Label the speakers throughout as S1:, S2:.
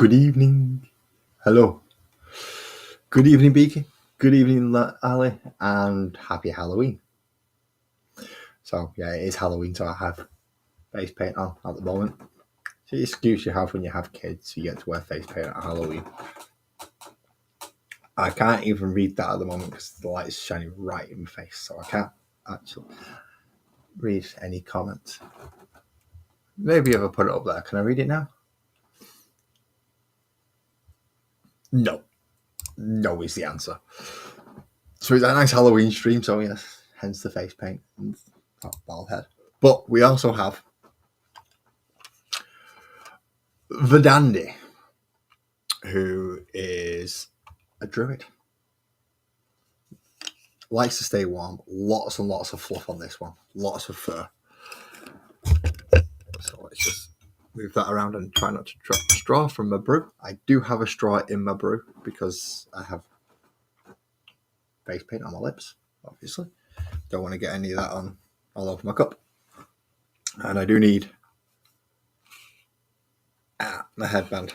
S1: Good evening. Hello. Good evening, Beaky. Good evening, Ali, and happy Halloween. So, yeah, it is Halloween, so I have face paint on at the moment. It's the excuse you have when you have kids, you get to wear face paint at Halloween. I can't even read that at the moment because the light is shining right in my face, so I can't actually read any comments. Maybe if I put it up there, can I read it now? No. No is the answer. So it's a nice Halloween stream, so yes, hence the face paint and that bald head. But we also have Verdandi, who is a druid. Likes to stay warm. Lots and lots of fluff on this one. Lots of fur. So let's just move that around and try not to drop the straw from my brew. I do have a straw in my brew because I have face paint on my lips, obviously. Don't want to get any of that on all over my cup. And I do need my headband,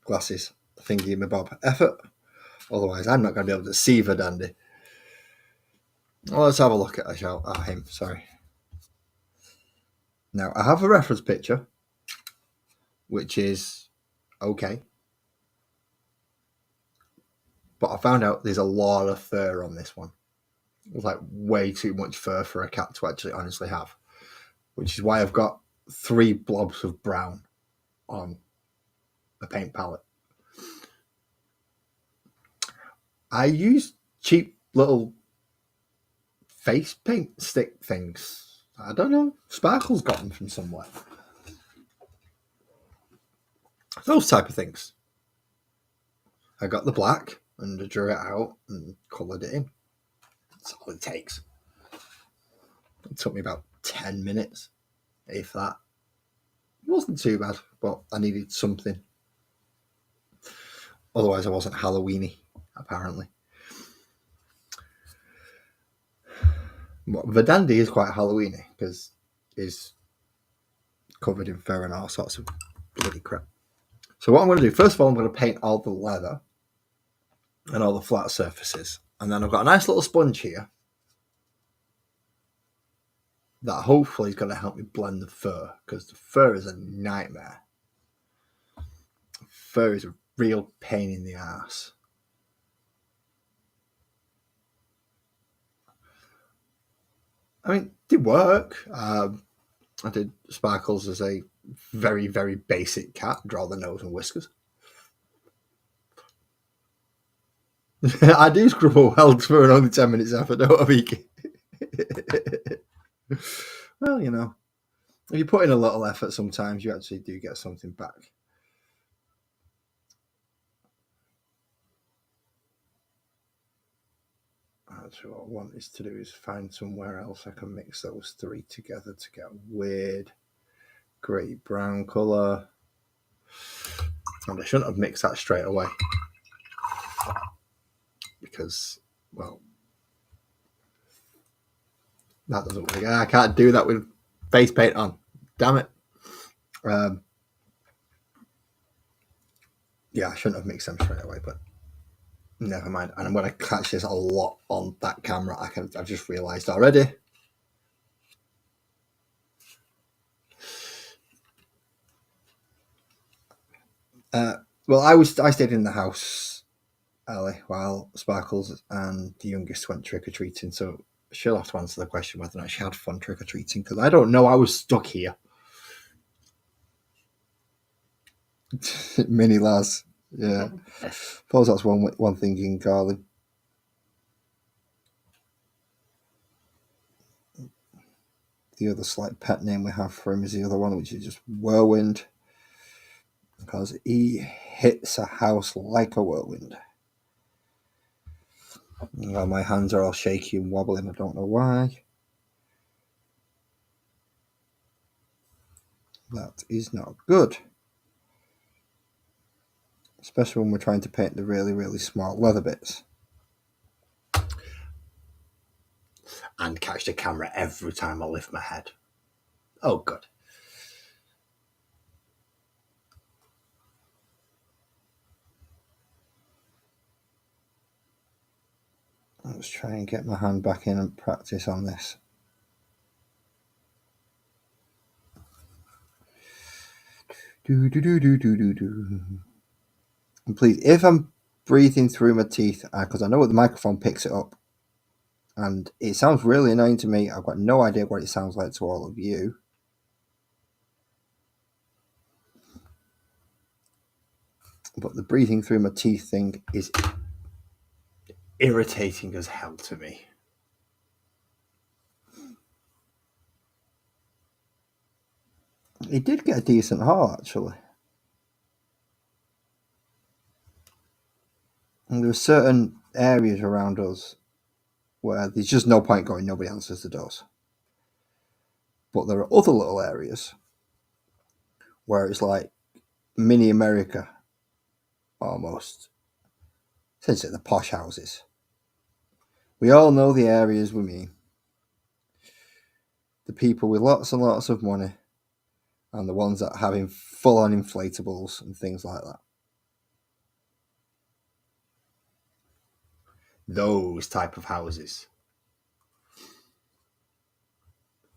S1: glasses, thingy, my bob, effort. Otherwise, I'm not going to be able to see Verdandi. Well, let's have a look at him. Sorry. Now, I have a reference picture, which is okay. But I found out there's a lot of fur on this one. It's like way too much fur for a cat to actually honestly have, which is why I've got 3 blobs of brown on a paint palette. I use cheap little face paint stick things. I don't know. Sparkle's got them from somewhere. Those type of things. I got the black and I drew it out and coloured it in. That's all it takes. It took me about 10 minutes, if that. It wasn't too bad, but I needed something. Otherwise, I wasn't Halloweeny, apparently. But Verdandi is quite Halloweeny because he's covered in fur and all sorts of bloody crap. So what I'm going to do, first of all, I'm going to paint all the leather and all the flat surfaces. And then I've got a nice little sponge here that hopefully is going to help me blend the fur because the fur is a nightmare. Fur is a real pain in the ass. I mean, it did work. I did Sparkles as a very, very basic cat, draw the nose and whiskers. I do scrub a weld for only 10 minutes after, don't I, Vicky? Well, you know, if you put in a little effort, sometimes you actually do get something back. Actually, what I want is to do is find somewhere else I can mix those 3 together to get a weird grey brown colour. And I shouldn't have mixed that straight away because, well, that doesn't work. I can't do that with face paint on. Damn it. Yeah, I shouldn't have mixed them straight away, but never mind. And I'm going to catch this a lot on that camera. I've just realised already. Well, I stayed in the house early while Sparkles and the youngest went trick or treating. So she'll have to answer the question whether or not she had fun trick or treating because I don't know. I was stuck here. Mini Laz, yeah. Suppose that's one thing in Carlin. The other slight pet name we have for him is the other one, which is just Whirlwind, because he hits a house like a whirlwind. Well, my hands are all shaky and wobbling. I don't know why. That is not good. Especially when we're trying to paint the really, really small leather bits. And catch the camera every time I lift my head. Oh, good. Let's try and get my hand back in and practice on this. And please, if I'm breathing through my teeth, because I know what the microphone picks it up, and it sounds really annoying to me. I've got no idea what it sounds like to all of you. But the breathing through my teeth thing is irritating as hell to me. It did get a decent haul, actually. And there are certain areas around us where there's just no point going, nobody answers the doors. But there are other little areas where it's like mini America, almost. Essentially, the posh houses. We all know the areas we mean. The people with lots and lots of money, and the ones that are having full-on inflatables and things like that. Those type of houses.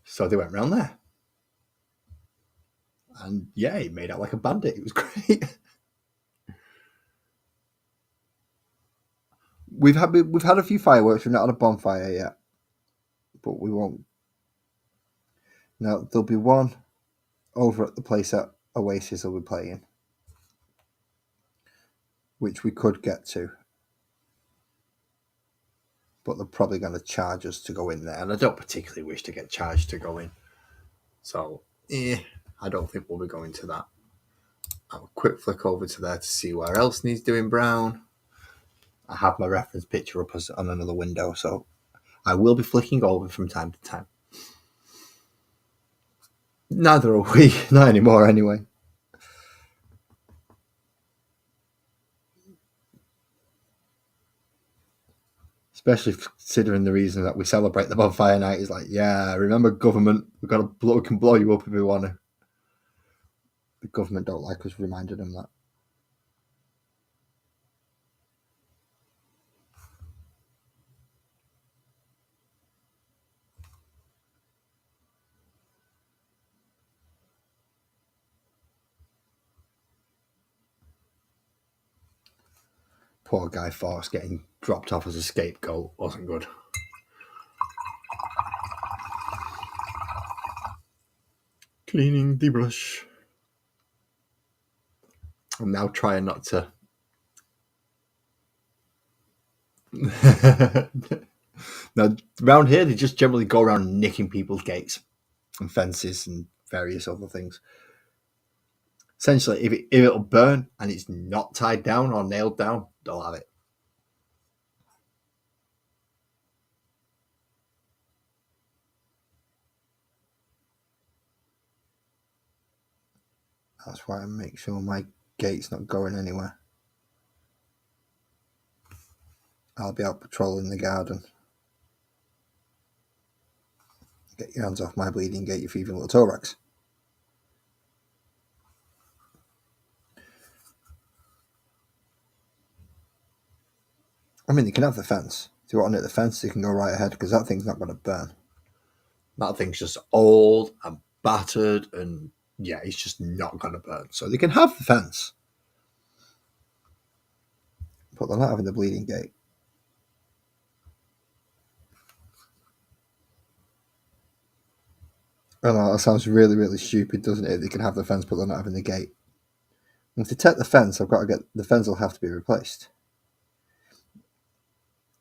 S1: So they went round there. And yeah, he made out like a bandit. It was great. We've had a few fireworks. We've not had a bonfire yet, but we won't. Now there'll be one over at the place that Oasis will be playing, which we could get to, but they're probably going to charge us to go in there, and I don't particularly wish to get charged to go in. So, I don't think we'll be going to that. I'll have a quick flick over to there to see where else needs doing brown. I have my reference picture up on another window, so I will be flicking over from time to time. Neither are we, not anymore anyway. Especially considering the reason that we celebrate the bonfire night is like, yeah, remember government, we can blow you up if we want to. The government don't like us reminding them that. Poor Guy Fawkes getting dropped off as a scapegoat wasn't good. Cleaning the brush. I'm now trying not to. Now, around here, they just generally go around nicking people's gates and fences and various other things. Essentially, if it'll burn and it's not tied down or nailed down, they'll have it. That's why I make sure my gate's not going anywhere. I'll be out patrolling the garden. Get your hands off my bleeding gate, you thieving little toe rags. I mean, they can have the fence. If you want to hit the fence, they can go right ahead because that thing's not going to burn. That thing's just old and battered, and yeah, it's just not going to burn. So they can have the fence, but they're not having the bleeding gate. I know that sounds really, really stupid, doesn't it? They can have the fence, but they're not having the gate. And to take the fence, the fence will have to be replaced.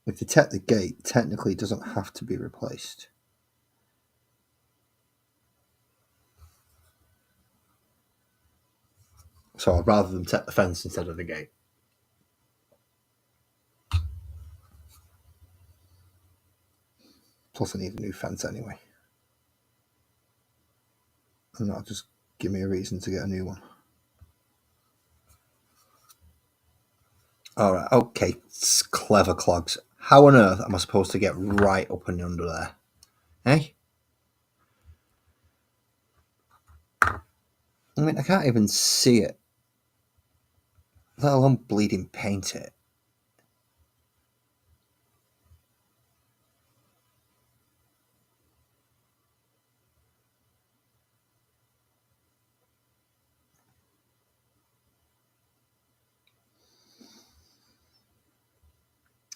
S1: If they take the gate, technically it doesn't have to be replaced. So I'd rather them take the fence instead of the gate. Plus I need a new fence anyway. And that'll just give me a reason to get a new one. Alright, okay, clever clogs. How on earth am I supposed to get right up and under there? Eh? I mean, I can't even see it, let alone bleeding paint it.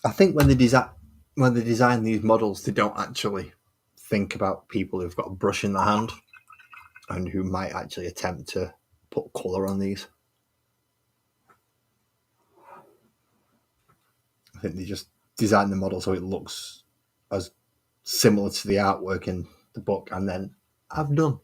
S1: I think when they design these models, they don't actually think about people who've got a brush in their hand and who might actually attempt to put colour on these. I think they just design the model so it looks as similar to the artwork in the book, and then I'm done.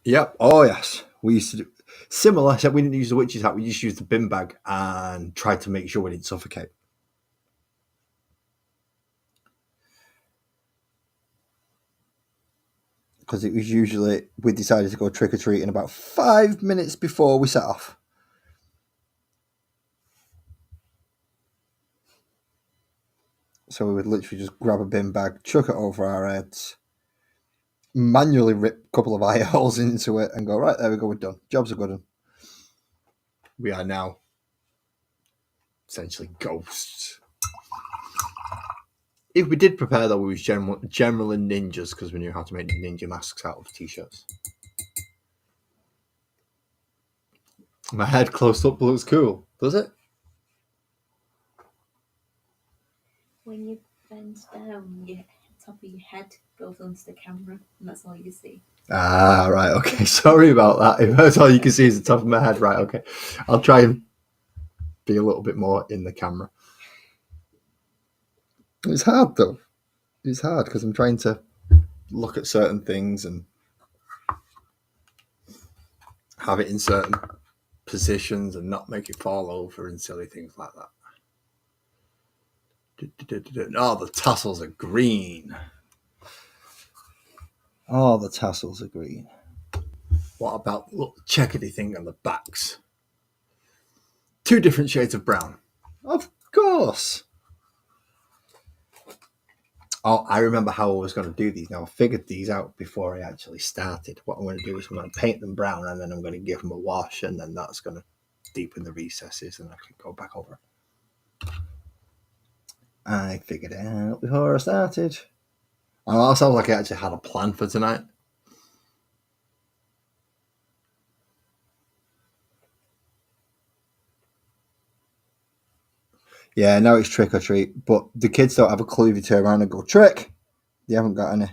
S1: Yep. Oh yes, we used to do similar. Except we didn't use the witch's hat. We just used the bin bag and tried to make sure we didn't suffocate. Because it was usually we decided to go trick or treating about 5 minutes before we set off. So we would literally just grab a bin bag, chuck it over our heads, manually rip a couple of eye holes into it, and go, right, there we go, we're done. Jobs are good. We are now essentially ghosts. If we did prepare, though, we was generally ninjas because we knew how to make ninja masks out of t-shirts. My head close up looks cool, does it?
S2: When you bend down, your top of your head goes onto the camera, and that's all you see.
S1: Ah, right, okay. Sorry about that. If that's all you can see is the top of my head, right, okay. I'll try and be a little bit more in the camera. It's hard, though. It's hard because I'm trying to look at certain things and have it in certain positions and not make it fall over and silly things like that. Oh, the tassels are green. Oh, the tassels are green. What about the little checkety thing on the backs? 2 different shades of brown. Of course. Oh, I remember how I was going to do these. Now, I figured these out before I actually started. What I'm going to do is I'm going to paint them brown and then I'm going to give them a wash and then that's going to deepen the recesses and I can go back over it. I figured it out before I started. Oh, that sounds like I actually had a plan for tonight. Yeah, now it's trick or treat, but the kids don't have a clue if you turn around and go, trick! They haven't got any.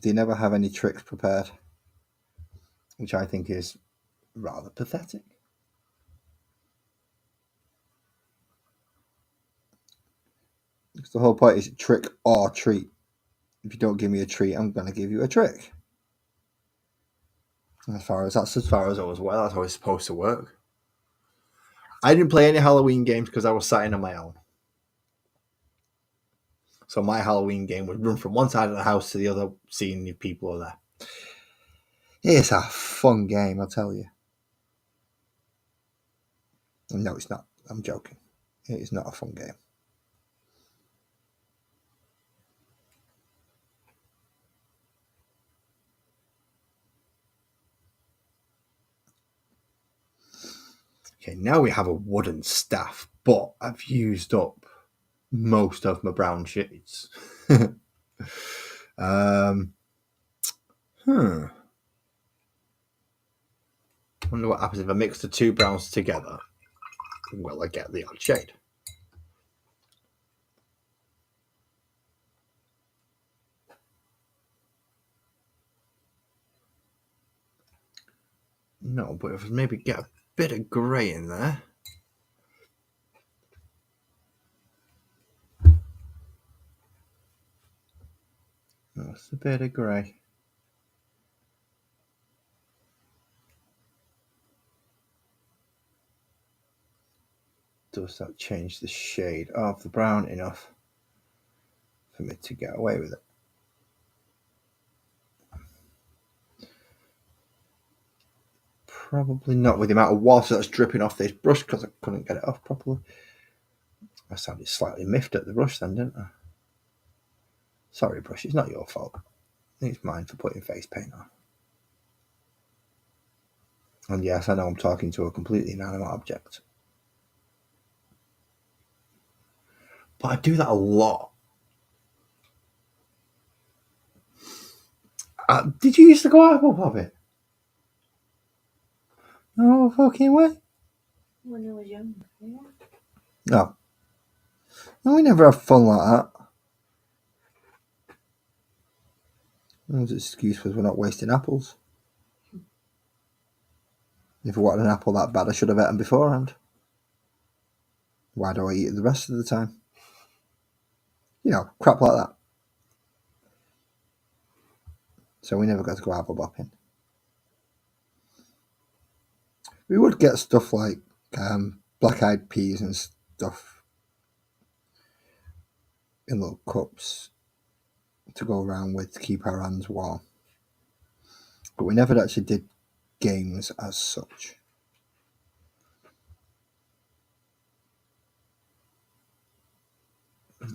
S1: They never have any tricks prepared, which I think is rather pathetic. Because the whole point is trick or treat. If you don't give me a treat, I'm going to give you a trick. That's as far as I was well. That's how it's supposed to work. I didn't play any Halloween games because I was sat in on my own. So my Halloween game would run from one side of the house to the other, seeing if people are there. It's a fun game, I'll tell you. No, it's not. I'm joking. It is not a fun game. Okay, now we have a wooden staff, but I've used up most of my brown shades. Wonder what happens if I mix the 2 browns together. Will I get the odd shade? No, but if I maybe get a bit of grey in there. That's a bit of grey. Does that change the shade of the brown enough for me to get away with it? Probably not with the amount of water that's dripping off this brush because I couldn't get it off properly. I sounded slightly miffed at the brush then, didn't I? Sorry, brush, it's not your fault. It's mine for putting face paint on. And yes, I know I'm talking to a completely inanimate object. But I do that a lot. Did you used to go apple popping? No fucking way.
S2: When I was young, yeah.
S1: No. No, we never have fun like that. The excuse was we're not wasting apples. If I wanted an apple that bad, I should have ate them beforehand. Why do I eat it the rest of the time? You know, crap like that. So we never got to go apple popping. We would get stuff like black-eyed peas and stuff in little cups to go around with to keep our hands warm. But we never actually did games as such.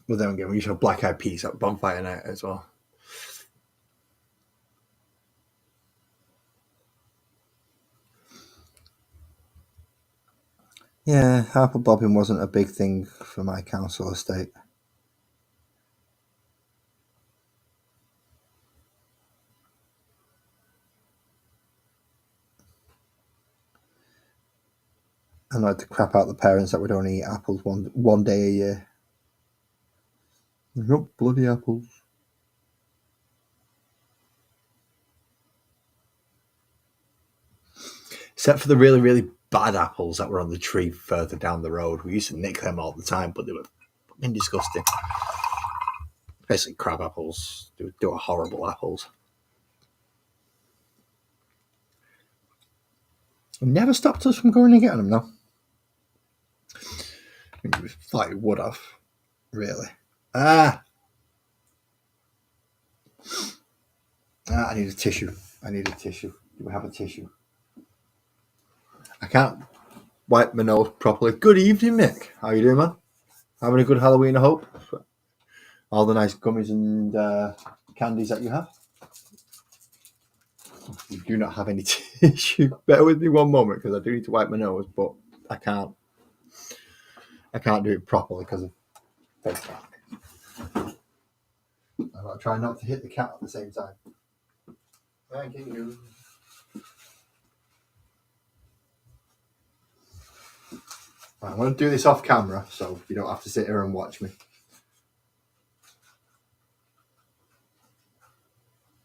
S1: Well, then again, we used to have black-eyed peas at bonfire night as well. Yeah, apple bobbing wasn't a big thing for my council estate. And I had to crap out the parents that would only eat apples one day a year. Nope, bloody apples. Except for the really, really bad apples that were on the tree further down the road. We used to nick them all the time, but they were fucking disgusting. Basically crab apples. They were horrible apples. It never stopped us from going and getting them, though. We thought it would have, really. I need a tissue. Do we have a tissue? I can't wipe my nose properly. Good evening, Mick. How you doing, man? Having a good Halloween, I hope. All the nice gummies and candies that you have. You do not have any tissue. Bear with me one moment because I do need to wipe my nose, but I can't do it properly because of face mask. I've got to try not to hit the cat at the same time. Thank you. Right, I'm going to do this off camera so you don't have to sit here and watch me.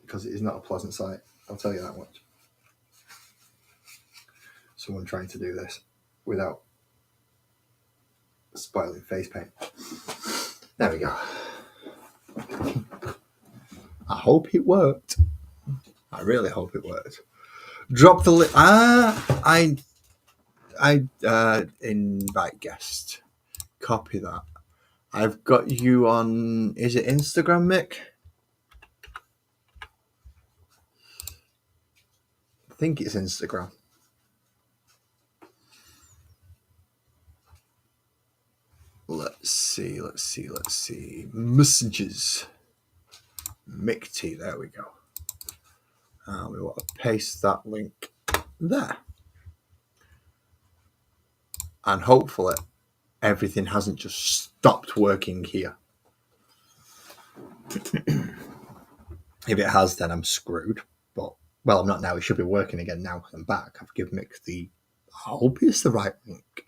S1: Because it is not a pleasant sight, I'll tell you that much. Someone trying to do this without spoiling face paint. There we go. I hope it worked. I really hope it worked. Drop the link. I invite guest. Copy that. I've got you on. Is it Instagram, Mick? I think it's Instagram. Let's see. Messages. Mick T. There we go. We want to paste that link there. And hopefully everything hasn't just stopped working here. If it has, then I'm screwed. But, well, I'm not now. It should be working again now because I'm back. I've given Mick I hope it's the right link.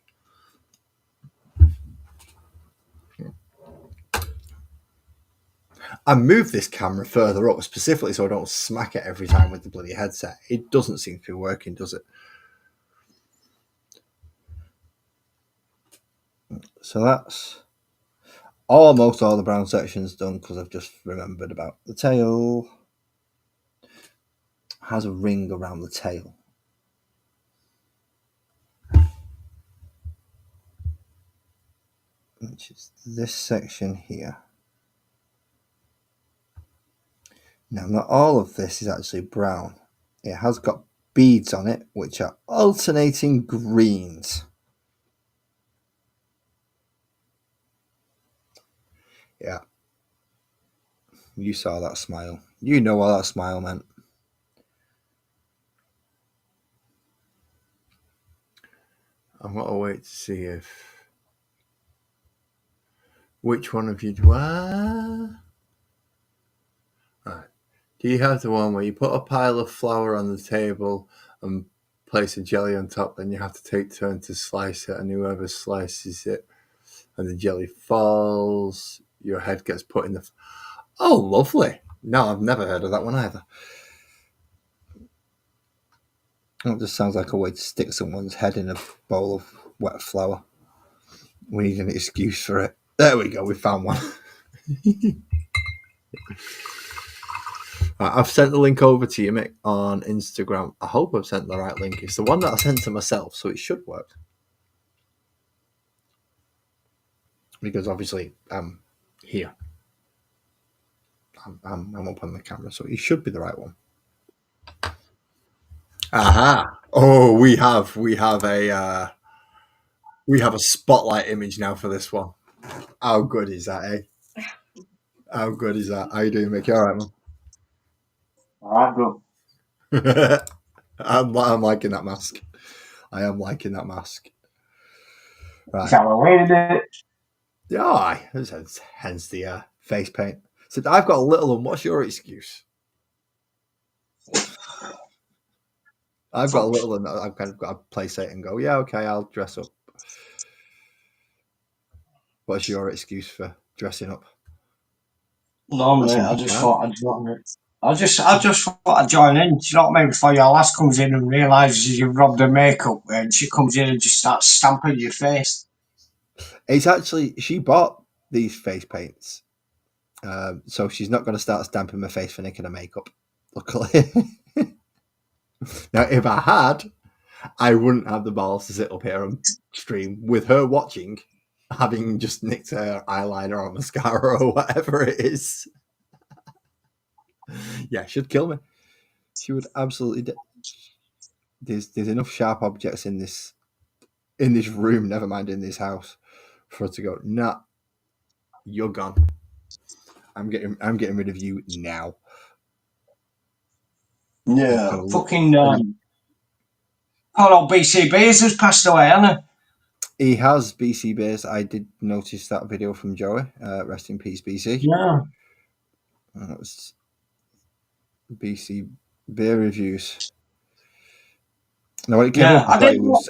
S1: I moved this camera further up specifically so I don't smack it every time with the bloody headset. It doesn't seem to be working, does it? So that's almost all the brown sections done because I've just remembered about the tail. It has a ring around the tail. Which is this section here. Now, not all of this is actually brown. It has got beads on it, which are alternating greens. Yeah. You saw that smile. You know what that smile meant. I'm going to wait to see if... Which one of you do... Right. Do you have the one where you put a pile of flour on the table and place a jelly on top, then you have to take turns to slice it, and whoever slices it and the jelly falls, your head gets put in the. Oh, lovely! No, I've never heard of that one either. It just sounds like a way to stick someone's head in a bowl of wet flour. We need an excuse for it. There we go, we found one. Right, I've sent the link over to you, Mick, on Instagram. I hope I've sent the right link. It's the one that I sent to myself, so it should work. Because obviously I'm here. I'm up on the camera, so it should be the right one. Aha! Oh, we have a spotlight image now for this one. How good is that, eh? How good is that? How you doing, Mick? You all right, man?
S3: All right, bro.
S1: I'm liking that mask. I am liking that mask. Right.
S3: Is that what we did?
S1: Yeah, aye. Hence the face paint. So I've got a little one. What's your excuse? I've got a little one. I've kind of got to play safe and go, yeah, okay, I'll dress up. What's your excuse for dressing up?
S3: No, mate. I just thought I'd join in. Do you know what I mean? Before your lass comes in and realises you've robbed her makeup, and she comes in and just starts stamping your face.
S1: It's actually, she bought these face paints. So she's not going to start stamping my face for nicking her makeup, luckily. Now, if I had, I wouldn't have the balls to sit up here and stream with her watching, having just nicked her eyeliner or mascara or whatever it is. Yeah, she'd kill me. She would absolutely. There's enough sharp objects in this room, never mind in this house, for her to go, nah, you're gone. I'm getting rid of you now.
S3: Yeah, fucking Paul BCBs has passed away, hasn't he?
S1: He has, BC Bears. I did notice that video from Joey. Rest in peace, BC.
S3: Yeah.
S1: That was BC Beer Reviews. Now, when it came up, I thought it was.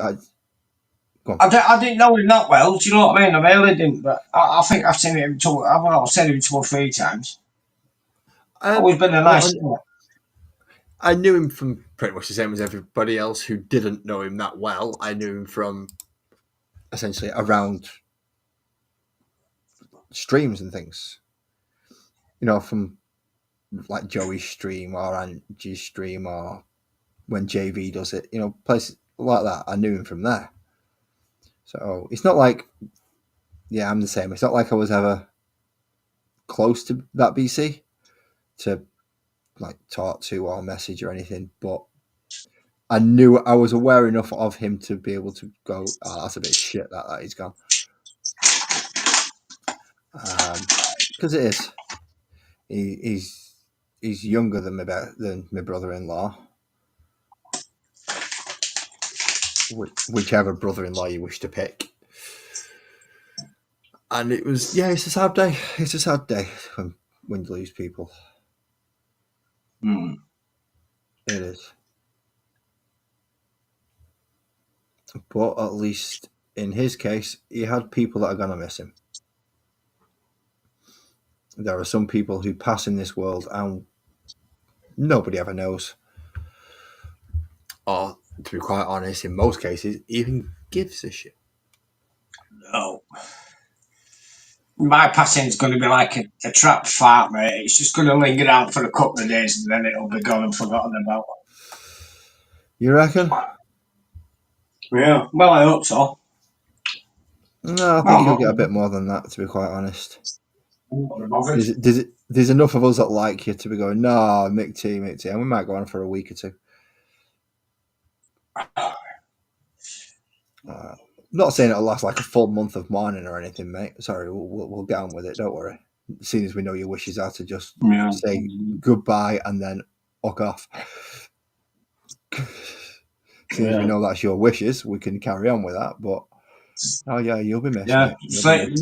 S3: I didn't know him that well. Do you know what I mean? I really didn't, but I think I've seen him. I've seen him 2 or 3 times. Always been a nice guy.
S1: I knew him from pretty much the same as everybody else who didn't know him that well. I knew him from essentially around streams and things. You know, from like Joey's stream or Angie's stream or when JV does it. You know, places like that. I knew him from there. So it's not like, yeah, I'm the same. It's not like I was ever close to that BC to like talk to or message or anything, but I was aware enough of him to be able to go, oh, that's a bit of shit that he's gone. Because it is. He's younger than my brother-in-law. Whichever brother-in-law you wish to pick. And it was, yeah, it's a sad day. It's a sad day when you lose people.
S3: Mm.
S1: It is. But at least in his case, he had people that are going to miss him. There are some people who pass in this world and nobody ever knows. Or, to be quite honest, in most cases, even gives a shit.
S3: No. My passing's going to be like a trapped fart, mate. It's just going to linger out for a couple of days and then it'll be gone and forgotten about.
S1: You reckon?
S3: Yeah, well, I hope so.
S1: No, I think you'll get a bit more than that, to be quite honest. There's enough of us that like you to be going, no, Mick T, and we might go on for a week or two. Not saying it'll last like a full month of mourning or anything, mate. Sorry, we'll get on with it. Don't worry. Seeing as we know your wishes are to just say goodbye and then fuck off. Seeing as we know that's your wishes, we can carry on with that. But oh yeah, you'll be missed.
S3: Yeah,
S1: mate.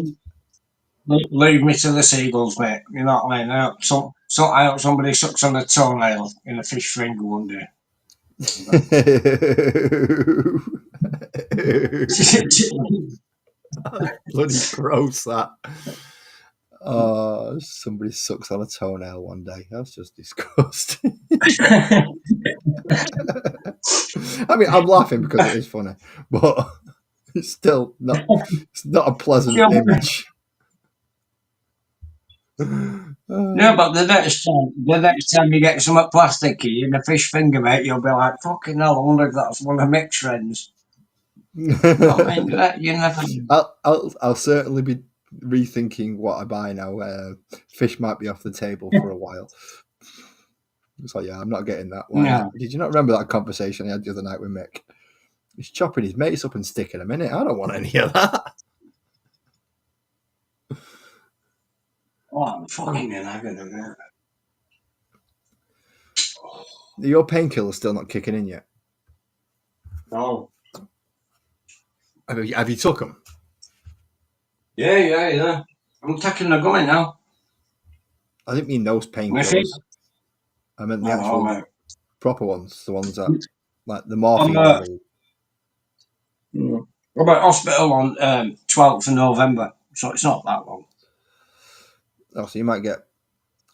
S3: Leave me to the seagulls, mate. You know what I mean? I hope somebody sucks on a toenail in a fish finger one day.
S1: Bloody gross, that. Oh, somebody sucks on a toenail one day. That's just disgusting. I mean, I'm laughing because it is funny, but it's still not. It's not a pleasant
S3: Yeah,
S1: image.
S3: but the next time you get some plasticky in a fish finger, mate, you'll be like, "Fucking hell! I wonder if that's one of Mick's friends." I mean, you never.
S1: I'll certainly be rethinking what I buy now. Fish might be off the table for a while. So yeah, I'm not getting that one.
S3: Yeah.
S1: Did you not remember that conversation I had the other night with Mick? He's chopping his mates up and sticking them in it. I don't want any of that.
S3: Oh, I'm fucking in agony, mate.
S1: Your painkiller's still not kicking in yet.
S3: No.
S1: Have you took them?
S3: Yeah. I'm taking the gummy now.
S1: I didn't mean those painkillers. I meant the actual proper ones, the ones that like the morphine.
S3: I'm at hospital on 12th of November, so it's not that long.
S1: Oh, so you might get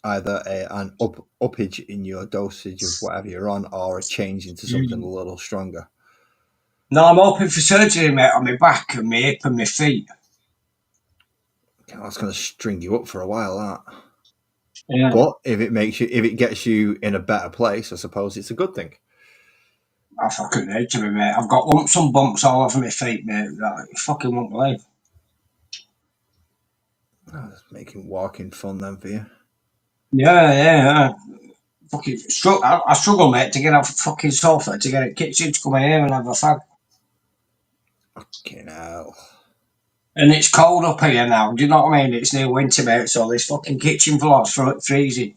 S1: either an uppage in your dosage of whatever you're on, or a change into something a little stronger.
S3: No, I'm hoping for surgery, mate, on my back and my hip and my feet.
S1: That's going to string you up for a while, that.
S3: Yeah.
S1: But if it gets you in a better place, I suppose it's a good thing.
S3: I fucking hate to be, mate. I've got lumps and bumps all over my feet, mate. That you fucking won't believe.
S1: That's making walking fun then for you.
S3: Yeah. Fucking I struggle, mate, to get off the fucking sofa to get a kitchen to come in here and have a fag.
S1: Fucking hell.
S3: And it's cold up here now. Do you know what I mean? It's near winter, mate. So this fucking kitchen floor's freezing.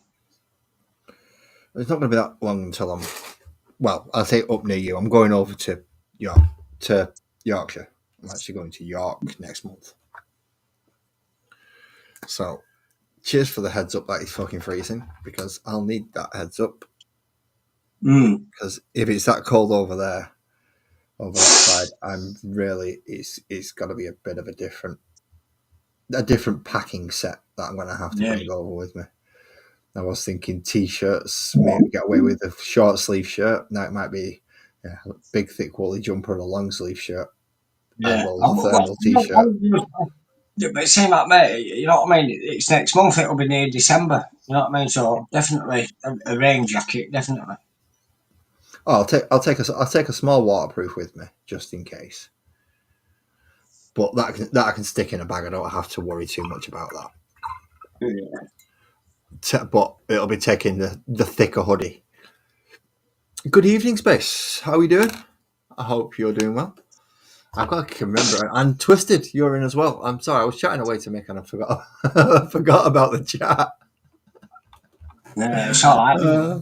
S1: It's not going to be that long until I'll say up near you. I'm going over to Yorkshire. I'm actually going to York next month. So, cheers for the heads up that it's fucking freezing, because I'll need that heads up. Because if it's that cold over there, over that side, it's got to be a bit of a different packing set that I'm going to have to bring over with me. I was thinking t-shirts, maybe get away with a short sleeve shirt. Now it might be a big, thick, woolly jumper and a long sleeve shirt.
S3: Yeah,
S1: a thermal t-shirt.
S3: Yeah, but it seems like, mate, you know what I mean? It's next month, it'll be near December. You know what I mean? So definitely a rain jacket, definitely.
S1: Oh, I'll take a small waterproof with me just in case. But that I can stick in a bag. I don't have to worry too much about that.
S3: Yeah.
S1: But it'll be taking the thicker hoodie. Good evening, Space. How are we doing? I hope you're doing well. I can remember. And Twisted, you're in as well. I'm sorry, I was chatting away to Mick and I forgot about the chat.
S3: Yeah, it's all right.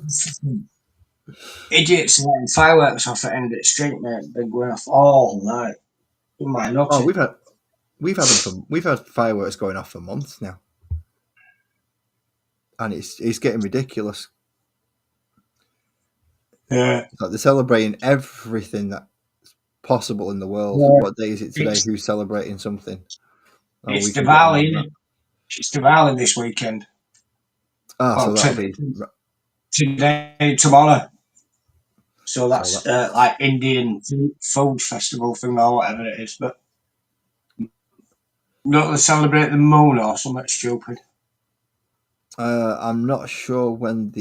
S3: Idiots letting fireworks off at end of the street, mate. Been going off all night.
S1: Oh, we've had fireworks going off for months now, and it's getting ridiculous.
S3: Yeah,
S1: like they're celebrating everything that's possible in the world.
S3: Yeah.
S1: What day is it today? Who's celebrating something?
S3: It's Diwali, isn't it? It's Diwali this weekend.
S1: So that'll be
S3: today, tomorrow. So that's like Indian food festival thing or whatever it is. But not to celebrate the moon or something stupid.
S1: I'm not sure when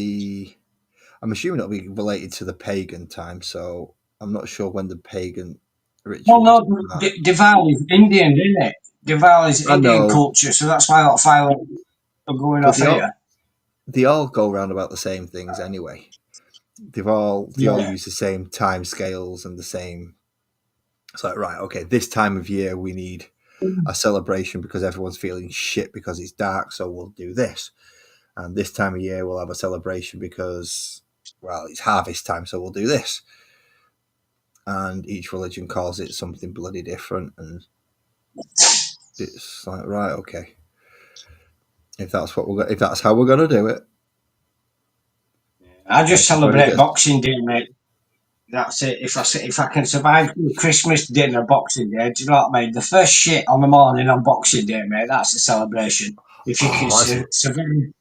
S1: I'm assuming it'll be related to the pagan time, so I'm not sure when the pagan ritual.
S3: Well, no, Diwali is Indian, isn't it? Diwali is Indian culture, so that's why a lot of fireworks are going off here.
S1: They all go around about the same things anyway. They all use the same time scales and the same. It's like, right, okay, this time of year we need a celebration because everyone's feeling shit because it's dark, so we'll do this. And this time of year we'll have a celebration because, well, it's harvest time, so we'll do this. And each religion calls it something bloody different, and it's like, right, okay. If that's how we're gonna do it.
S3: I just celebrate
S1: Everybody gets-
S3: Boxing Day, mate. That's it. If I can survive Christmas dinner, Boxing Day, do you know what I mean? The first shit on the morning on Boxing Day, mate. That's a celebration. If you can survive,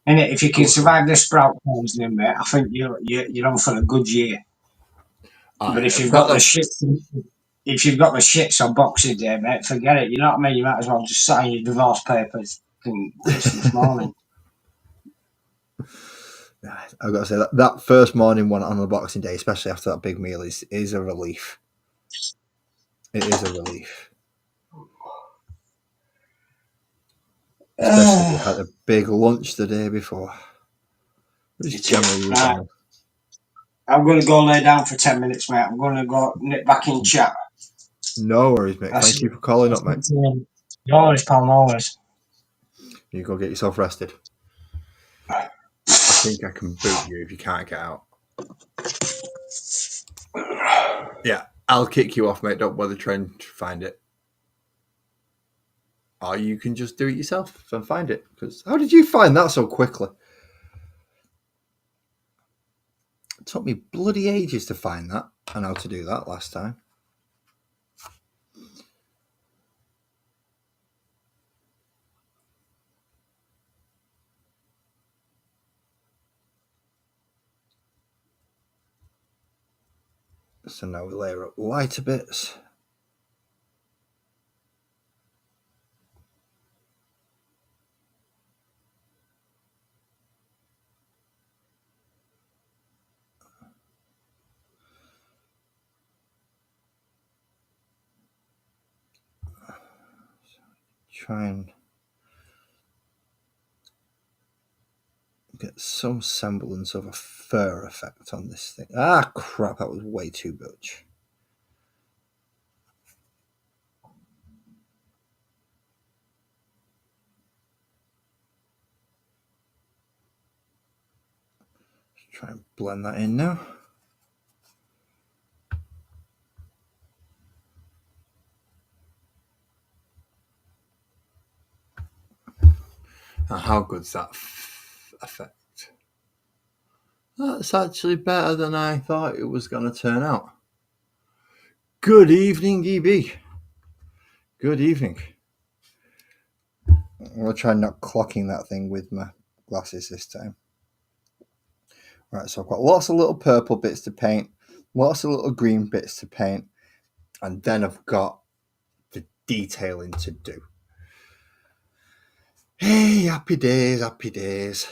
S3: and if you can survive the sprout poisoning, mate, I think you're on for a good year. But if you've got the shits, if you've got the shits on Boxing Day, mate, forget it. You know what I mean? You might as well just sign your divorce papers Christmas morning.
S1: I've got to say that first morning one on the Boxing Day, especially after that big meal, is a relief. It is a relief. Especially if you had a big lunch the day before. Which generally is
S3: right. I'm going to go lay down for 10 minutes, mate. I'm going to go nip back in chat.
S1: No worries, mate. Thank you for calling up, mate.
S3: No worries, pal. No worries.
S1: You go get yourself rested. I think I can boot you if you can't get out. Yeah, I'll kick you off, mate. Don't bother trying to find it. Or you can just do it yourself and find it. Because how did you find that so quickly? It took me bloody ages to find that and how to do that last time. So now we layer up lighter bits. Try and get some semblance of a fur effect on this thing. Ah, crap, that was way too much. Let's try and blend that in now. And how good's that effect? That's actually better than I thought it was going to turn out. Good evening, EB. Good evening. I'm going to try not clocking that thing with my glasses this time. Right, so I've got lots of little purple bits to paint, lots of little green bits to paint, and then I've got the detailing to do. Hey, happy days, happy days.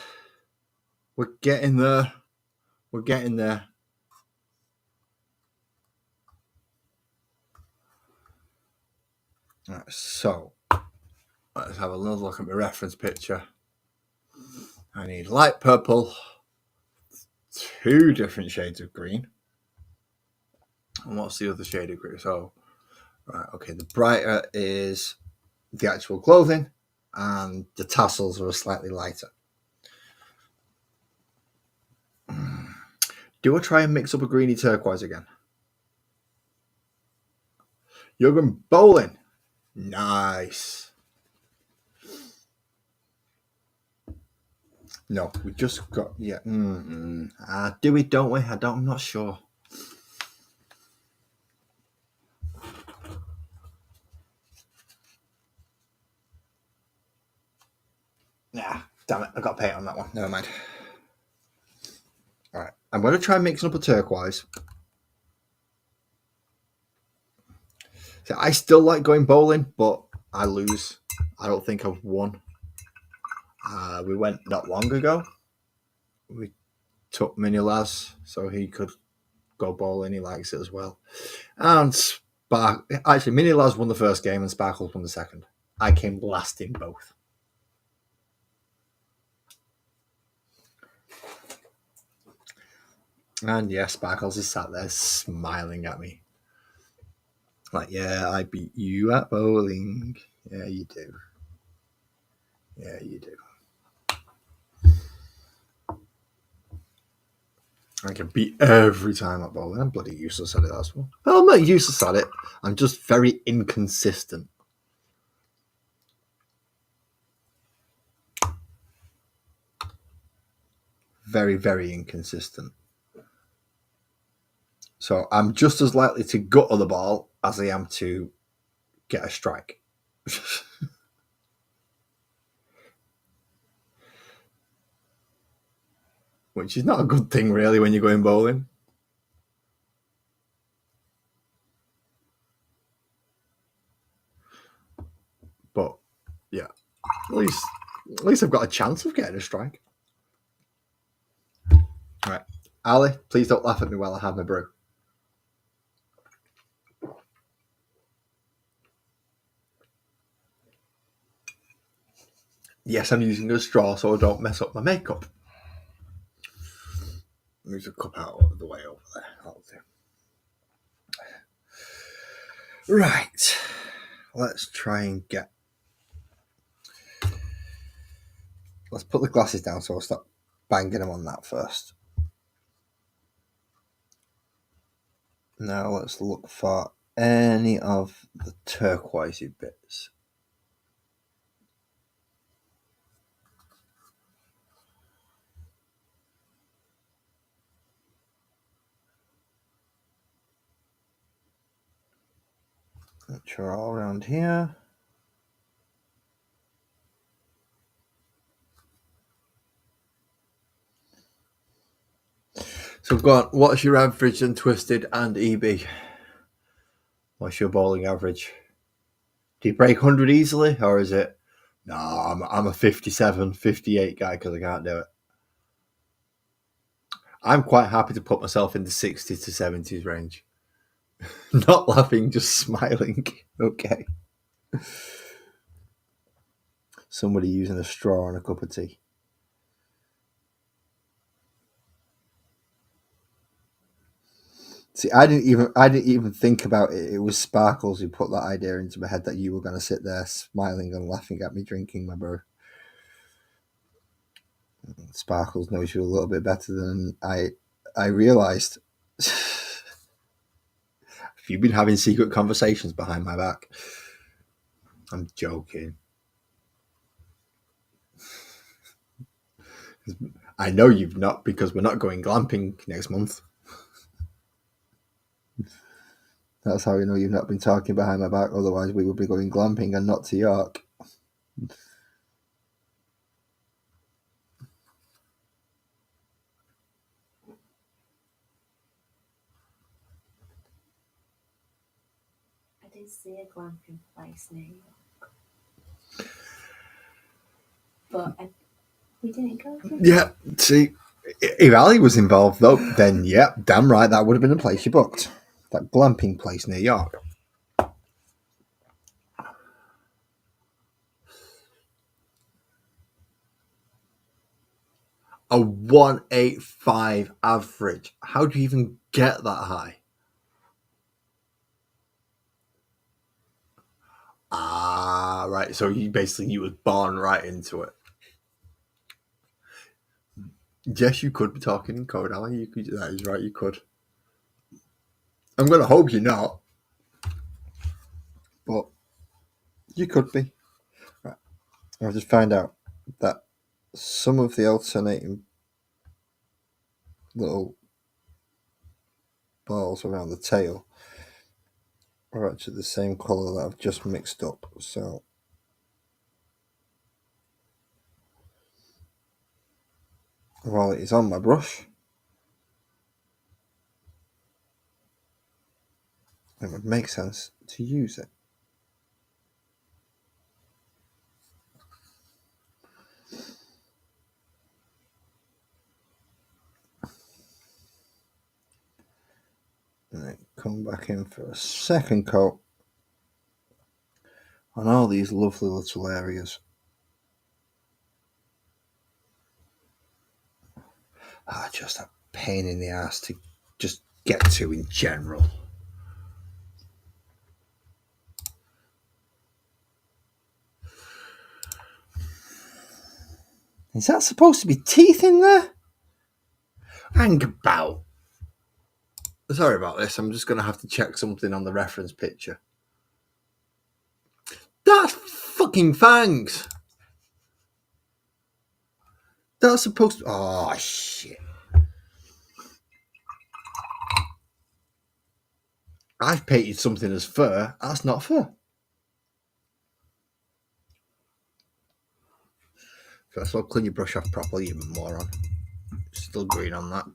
S1: We're getting there. We're getting there. All right, so let's have a little look at my reference picture. I need light purple, 2 different shades of green. And what's the other shade of green? So, right, okay, the brighter is the actual clothing, and the tassels are slightly lighter. Do I try and mix up a greeny turquoise again? You're going bowling. Nice. No, we just got, yeah. Do we, don't we? I'm not sure. Nah, damn it. I got paint on that one. Never mind. All right. I'm going to try mixing up a turquoise. So I still like going bowling, but I lose. I don't think I've won. We went not long ago. We took Mini Laz so he could go bowling. He likes it as well. And actually, Mini Laz won the first game and Sparkles won the second. I came last in both. And yeah, Sparkles is sat there smiling at me. Like, yeah, I beat you at bowling. Yeah, you do. Yeah, you do. I can beat every time at bowling. I'm bloody useless at it as well. Well, I'm not useless at it. I'm just very inconsistent. very, very inconsistent. So I'm just as likely to gutter the ball as I am to get a strike. Which is not a good thing, really, when you're going bowling. But, yeah. At least I've got a chance of getting a strike. All right. Ali, please don't laugh at me while I have my brew. Yes, I'm using a straw so I don't mess up my makeup. Move the cup out of the way over there. That'll do. Right. Let's try and get... Let's put the glasses down so I'll stop banging them on that first. Now let's look for any of the turquoisey bits. Which are all around here. So go on, what's your average and twisted and EB? What's your bowling average? Do you break 100 easily, or is it, no, I'm a 57, 58 guy because I can't do it? I'm quite happy to put myself in the 60s to 70s range. Not laughing, just smiling. Okay. Somebody using a straw and a cup of tea. See, I didn't even think about it. It was Sparkles who put that idea into my head that you were going to sit there smiling and laughing at me drinking my brew. Sparkles knows you a little bit better than I realised. Have you been having secret conversations behind my back? I'm joking. I know you've not, because we're not going glamping next month. That's how you know you've not been talking behind my back. Otherwise, we would be going glamping and not to York.
S2: I did see a glamping place near York, but we didn't go to it.
S1: Yeah, see, if Ali was involved, though, then yeah, damn right, that would have been a place you booked. That glamping place near York. A 185 average. How do you even get that high? Ah, right. So you was born right into it. Yes, you could be talking in code, Ali. You could. That is right. You could. I'm going to hope you're not, but you could be. Right. I'll just find out that some of the alternating little balls around the tail are actually the same colour that I've just mixed up. So while it is on my brush, it would make sense to use it. And then come back in for a second coat on all these lovely little areas. Just a pain in the ass to just get to in general. Is that supposed to be teeth in there? Hang about. Sorry about this. I'm just going to have to check something on the reference picture. That's fucking fangs. That's supposed to... Oh, shit. I've painted something as fur. That's not fur. First of all, clean your brush off properly, you moron. Still green on that.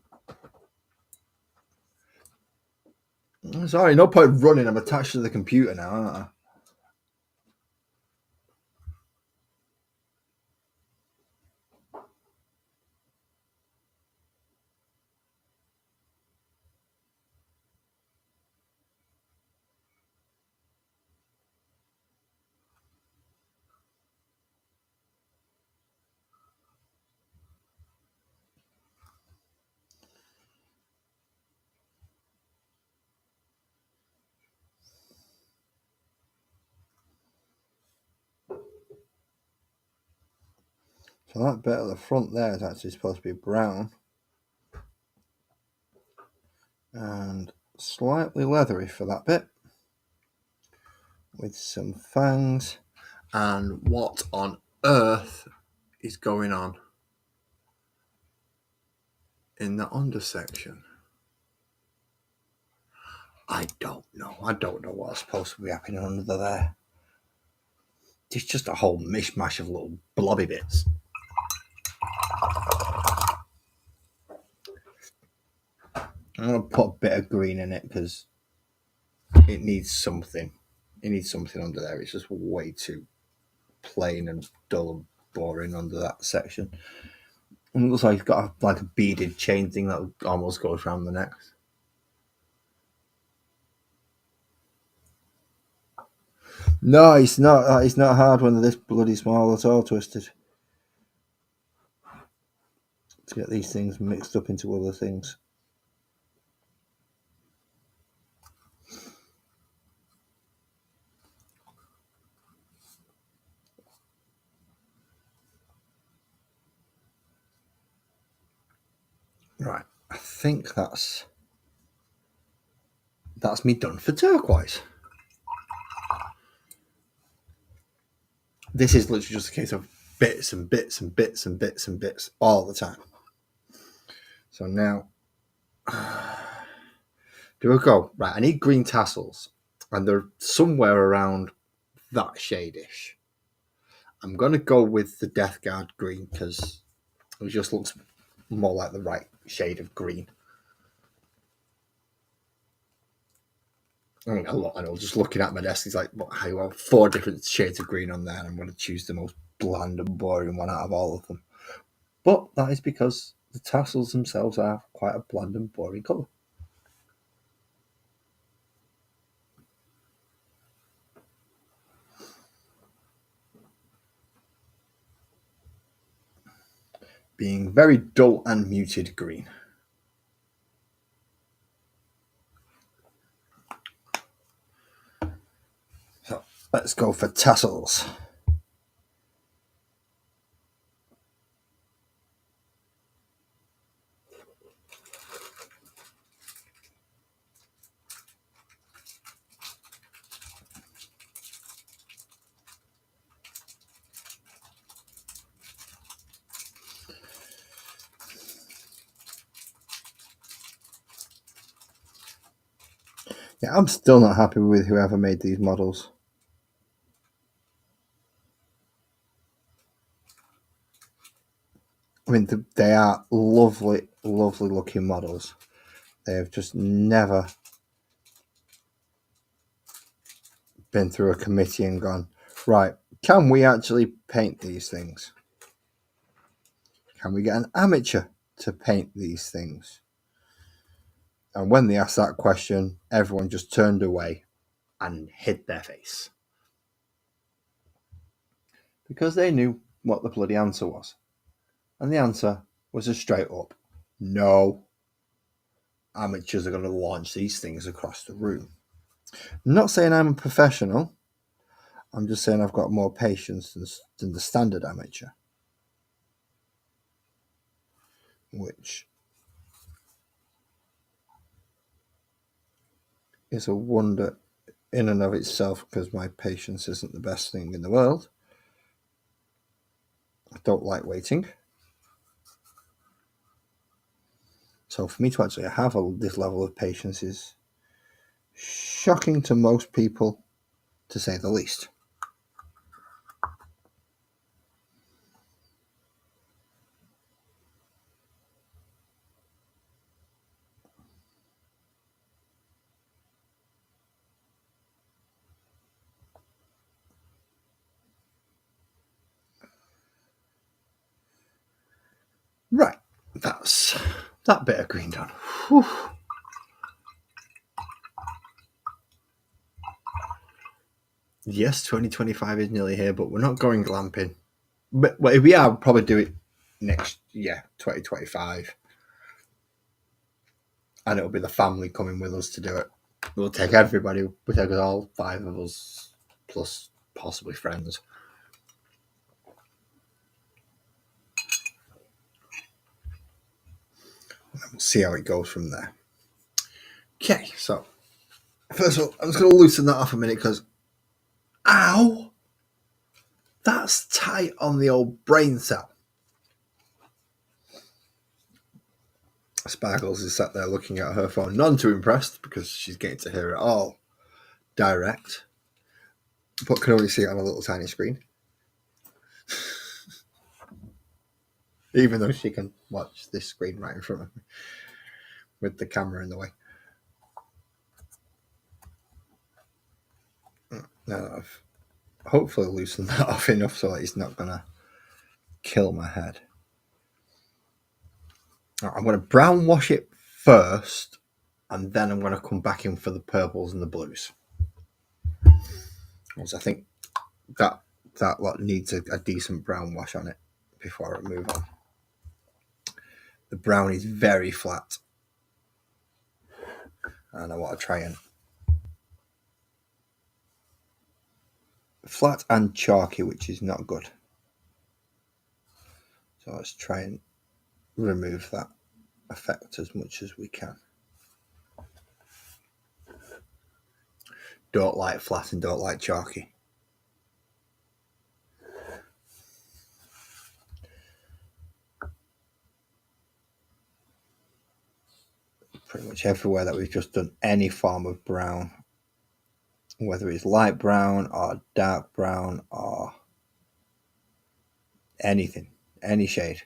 S1: Sorry, no point running. I'm attached to the computer now, aren't I? So that bit at the front there is actually supposed to be brown. And slightly leathery for that bit. With some fangs. And what on earth is going on in the undersection? I don't know. I don't know what's supposed to be happening under there. It's just a whole mishmash of little blobby bits. I'm going to put a bit of green in it because it needs something. It needs something under there. It's just way too plain and dull and boring under that section. And it looks like it's got like a beaded chain thing that almost goes around the neck. No, it's not. It's not hard when they're this bloody small at all, Twisted. To get these things mixed up into other things. Right, I think that's me done for turquoise. This is literally just a case of bits and bits and bits and bits and bits all the time. So now, do I go? Right, I need green tassels, and they're somewhere around that shadish. I'm going to go with the Death Guard green because it just looks more like the right shade of green. I know, just looking at my desk, it's like, well, I have 4 different shades of green on there, and I'm going to choose the most bland and boring one out of all of them. But that is because the tassels themselves are quite a bland and boring colour. Being very dull and muted green. So let's go for tassels. Yeah, I'm still not happy with whoever made these models. I mean, they are lovely, lovely looking models. They have just never been through a committee and gone, right, can we actually paint these things? Can we get an amateur to paint these things? And when they asked that question, everyone just turned away and hid their face. Because they knew what the bloody answer was. And the answer was a straight up no. Amateurs are going to launch these things across the room. I'm not saying I'm a professional. I'm just saying I've got more patience than the standard amateur. Which is a wonder in and of itself because my patience isn't the best thing in the world. I don't like waiting. So for me to actually have this level of patience is shocking to most people, to say the least. Right, that's that bit of green done. Whew. Yes, 2025 is nearly here, but we're not going glamping. But if we are, we'll probably do it next year, 2025. And it'll be the family coming with us to do it. We'll take everybody. We'll take all 5 of us, plus possibly friends. And we'll see how it goes from there. Okay, so first of all, I'm just going to loosen that off a minute because, ow, that's tight on the old brain cell. Sparkles is sat there looking at her phone, none too impressed because she's getting to hear it all direct, but can only see it on a little tiny screen. Even though she can watch this screen right in front of me with the camera in the way. Now I've hopefully loosened that off enough so that it's not going to kill my head. I'm going to brown wash it first, and then I'm going to come back in for the purples and the blues. Because I think that lot needs a decent brown wash on it before I move on. The brown is very flat, and I want to try and flat and chalky, which is not good. So let's try and remove that effect as much as we can. Don't like flat and don't like chalky. Pretty much everywhere that we've just done any form of brown, whether it's light brown or dark brown or anything, any shade.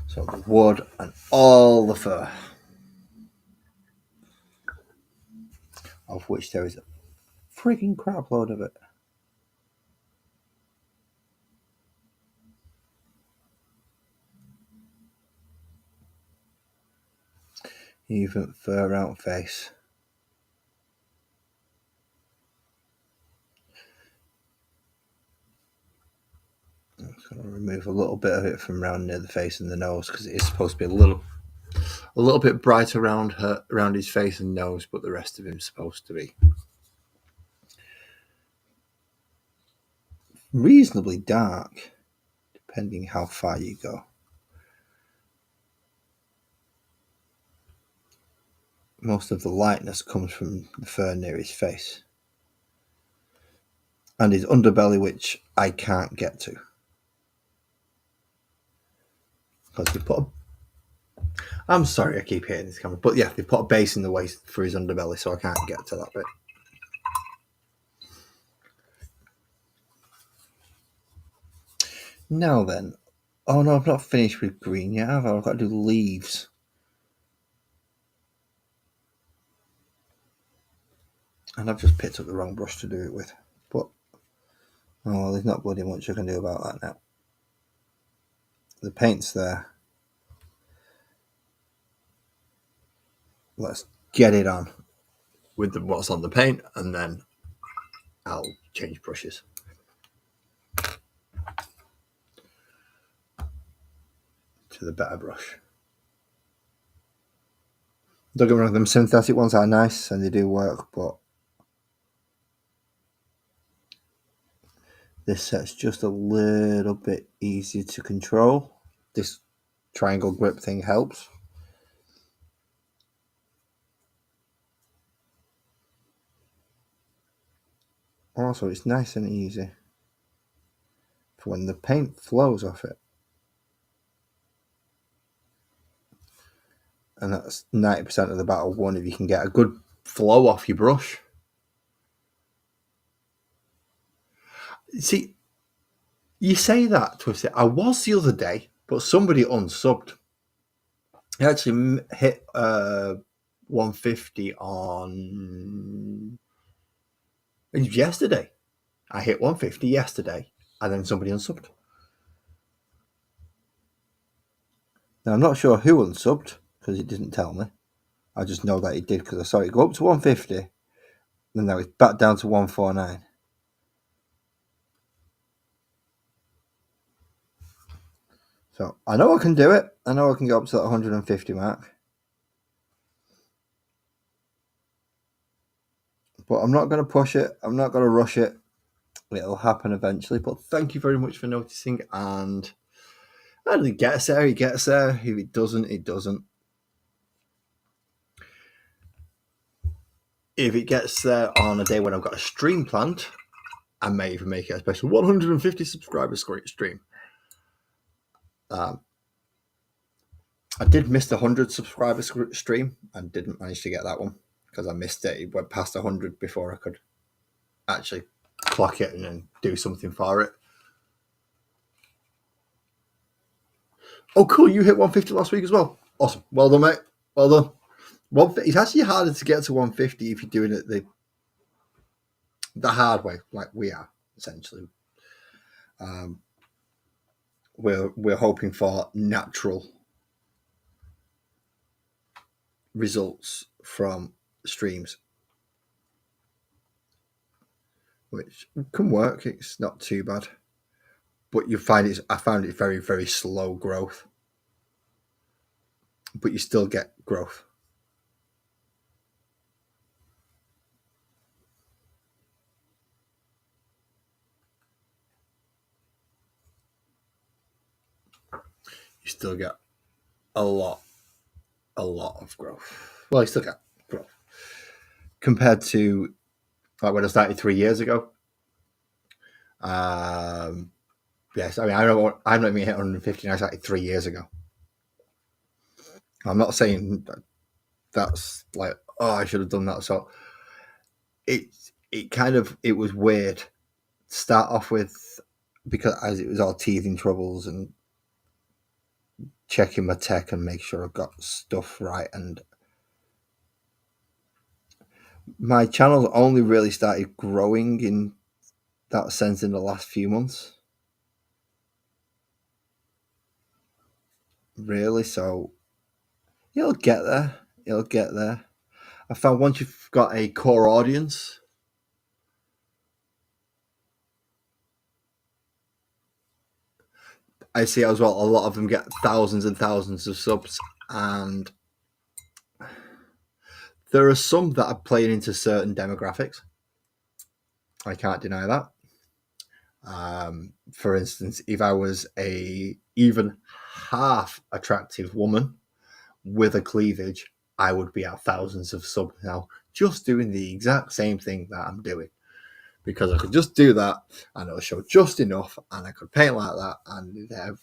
S1: So the wood and all the fur, of which there is a freaking crap load of it. Even fur out face. I'm just going to remove a little bit of it from around near the face and the nose because it is supposed to be a little bit bright around his face and nose, but the rest of him is supposed to be reasonably dark, depending how far you go. Most of the lightness comes from the fur near his face and his underbelly, which I can't get to because they put I'm sorry I keep hitting this camera, but yeah, they put a base in the way for his underbelly, so I can't get to that bit. Now then, oh no, I've not finished with green yet, have I? I've got to do leaves. And I've just picked up the wrong brush to do it with. But, oh, there's not bloody much I can do about that now. The paint's there. Let's get it on with what's on the paint, and then I'll change brushes. To the better brush. Don't get me wrong, them synthetic ones are nice and they do work, but this set's just a little bit easier to control. This triangle grip thing helps. Also, it's nice and easy for when the paint flows off it. And that's 90% of the battle won if you can get a good flow off your brush. See, you say that, Twisted. I was the other day, but somebody unsubbed. I actually hit 150 on... It was yesterday. I hit 150 yesterday, and then somebody unsubbed. Now, I'm not sure who unsubbed, because it didn't tell me. I just know that it did, because I saw it go up to 150, and now it's back down to 149. So, I know I can do it. I know I can go up to that 150 mark. But I'm not going to push it. I'm not going to rush it. It'll happen eventually. But thank you very much for noticing. And if it gets there, it gets there. If it doesn't, it doesn't. If it gets there on a day when I've got a stream planned, I may even make it a special 150 subscriber stream. I did miss the 100 subscriber stream and didn't manage to get that one because I missed it. It went past 100 before I could actually clock it and then do something for it. Oh, cool. You hit 150 last week as well. Awesome. Well done, mate. Well done. It's actually harder to get to 150 if you're doing it the hard way, like we are, essentially. We're hoping for natural results from streams, which can work. It's not too bad. But I found it very, very slow growth. But you still get growth. You still get a lot of growth. Well, you still get growth. Compared to like when I started 3 years ago. Yes, I mean, I'm not even hit 150 and I started 3 years ago. I'm not saying that's like, oh, I should have done that. So it was weird to start off with, because as it was all teething troubles and checking my tech and make sure I got stuff right. And my channel only really started growing in that sense in the last few months. Really, so it'll get there. It'll get there. I found once you've got a core audience, I see as well a lot of them get thousands and thousands of subs, and there are some that are playing into certain demographics. I can't deny that. For instance, if I was a even half attractive woman with a cleavage, I would be at thousands of subs now, just doing the exact same thing that I'm doing. Because I could just do that and it'll show just enough and I could paint like that and they have,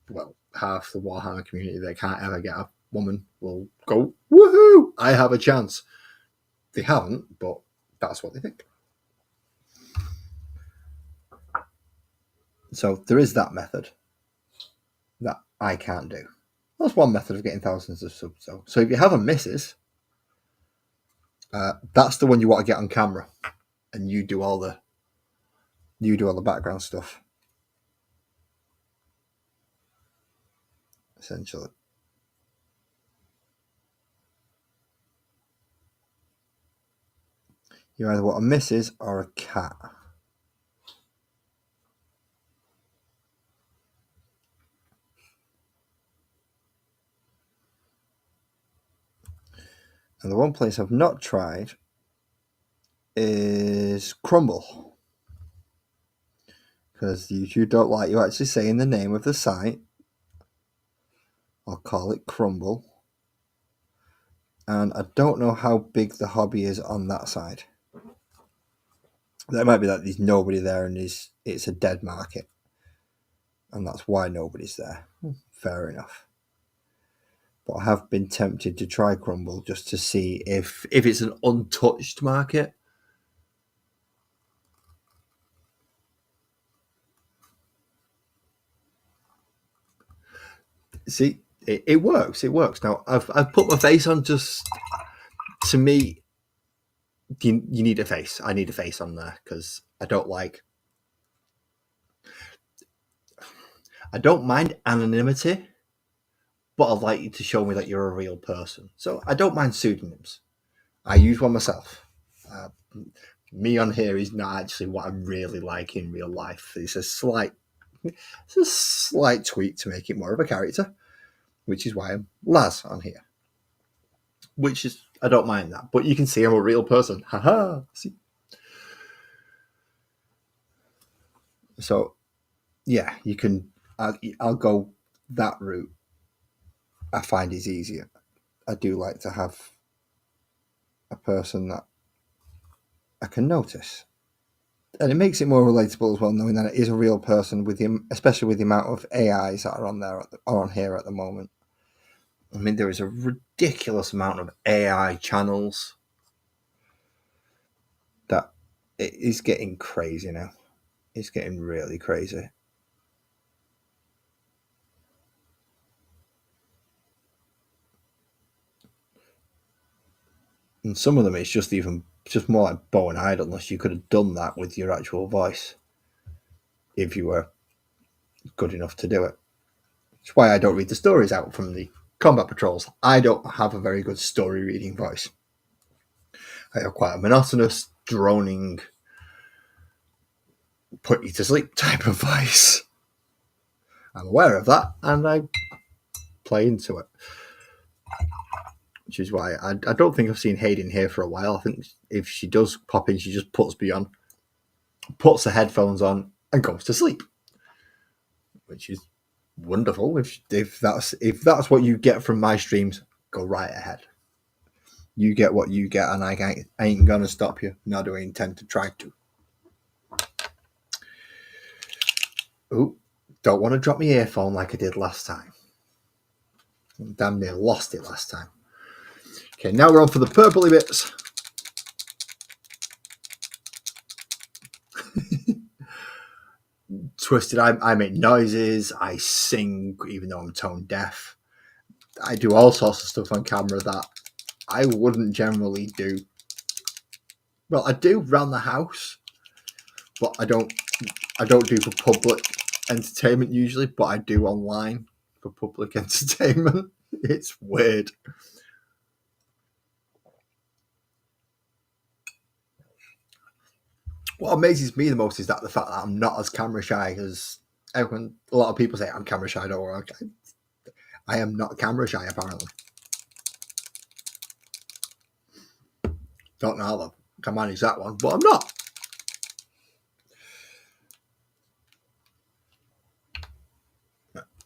S1: well, half the Warhammer community that can't ever get a woman will go, woohoo, I have a chance. They haven't, but that's what they think. So there is that method that I can't do. That's one method of getting thousands of subs. So if you have a missus, that's the one you want to get on camera, and you do all the background stuff, essentially. You either want a missus or a cat. And the one place I've not tried is Crumble. Because YouTube don't like you actually saying the name of the site. I'll call it Crumble. And I don't know how big the hobby is on that side. There might be that there's nobody there and it's a dead market, and that's why nobody's there. Fair enough. But I have been tempted to try Crumble just to see if it's an untouched market. See, it works. It works. Now I've put my face on. Just to me, you need a face. I need a face on there because I don't mind anonymity, but I'd like you to show me that you're a real person. So I don't mind pseudonyms. I use one myself. Me on here is not actually what I'm really like in real life. It's a slight tweak to make it more of a character, which is why I'm Laz on here. Which is, I don't mind that, but you can see I'm a real person. Haha. See. So, yeah, you can. I'll go that route. I find is easier. I do like to have a person that I can notice, and it makes it more relatable as well, knowing that it is a real person with the, especially with the amount of AIs that are on here at the moment. I mean, there is a ridiculous amount of AI channels that it is getting crazy now. It's getting really crazy. And some of them, it's just more like bow and idleness. You could have done that with your actual voice if you were good enough to do it. That's why I don't read the stories out from the combat patrols. I don't have a very good story reading voice. I have quite a monotonous, droning, put you to sleep type of voice. I'm aware of that, and I play into it. Which is why I don't think I've seen Hayden here for a while. I think if she does pop in, she just puts me on, puts the headphones on, and goes to sleep, which is wonderful. If that's what you get from my streams, go right ahead. You get what you get, and I ain't gonna stop you. Nor do I intend to try to. Oh, don't want to drop my earphone like I did last time. Damn near lost it last time. Okay, now we're on for the purpley bits. Twisted, I make noises, I sing even though I'm tone deaf. I do all sorts of stuff on camera that I wouldn't generally do. Well, I do around the house, but I don't do for public entertainment usually, but I do online for public entertainment. It's weird. What amazes me the most is that the fact that I'm not as camera shy as everyone. A lot of people say I'm camera shy. Don't worry. I am not camera shy, apparently. Don't know how I can manage that one, but I'm not.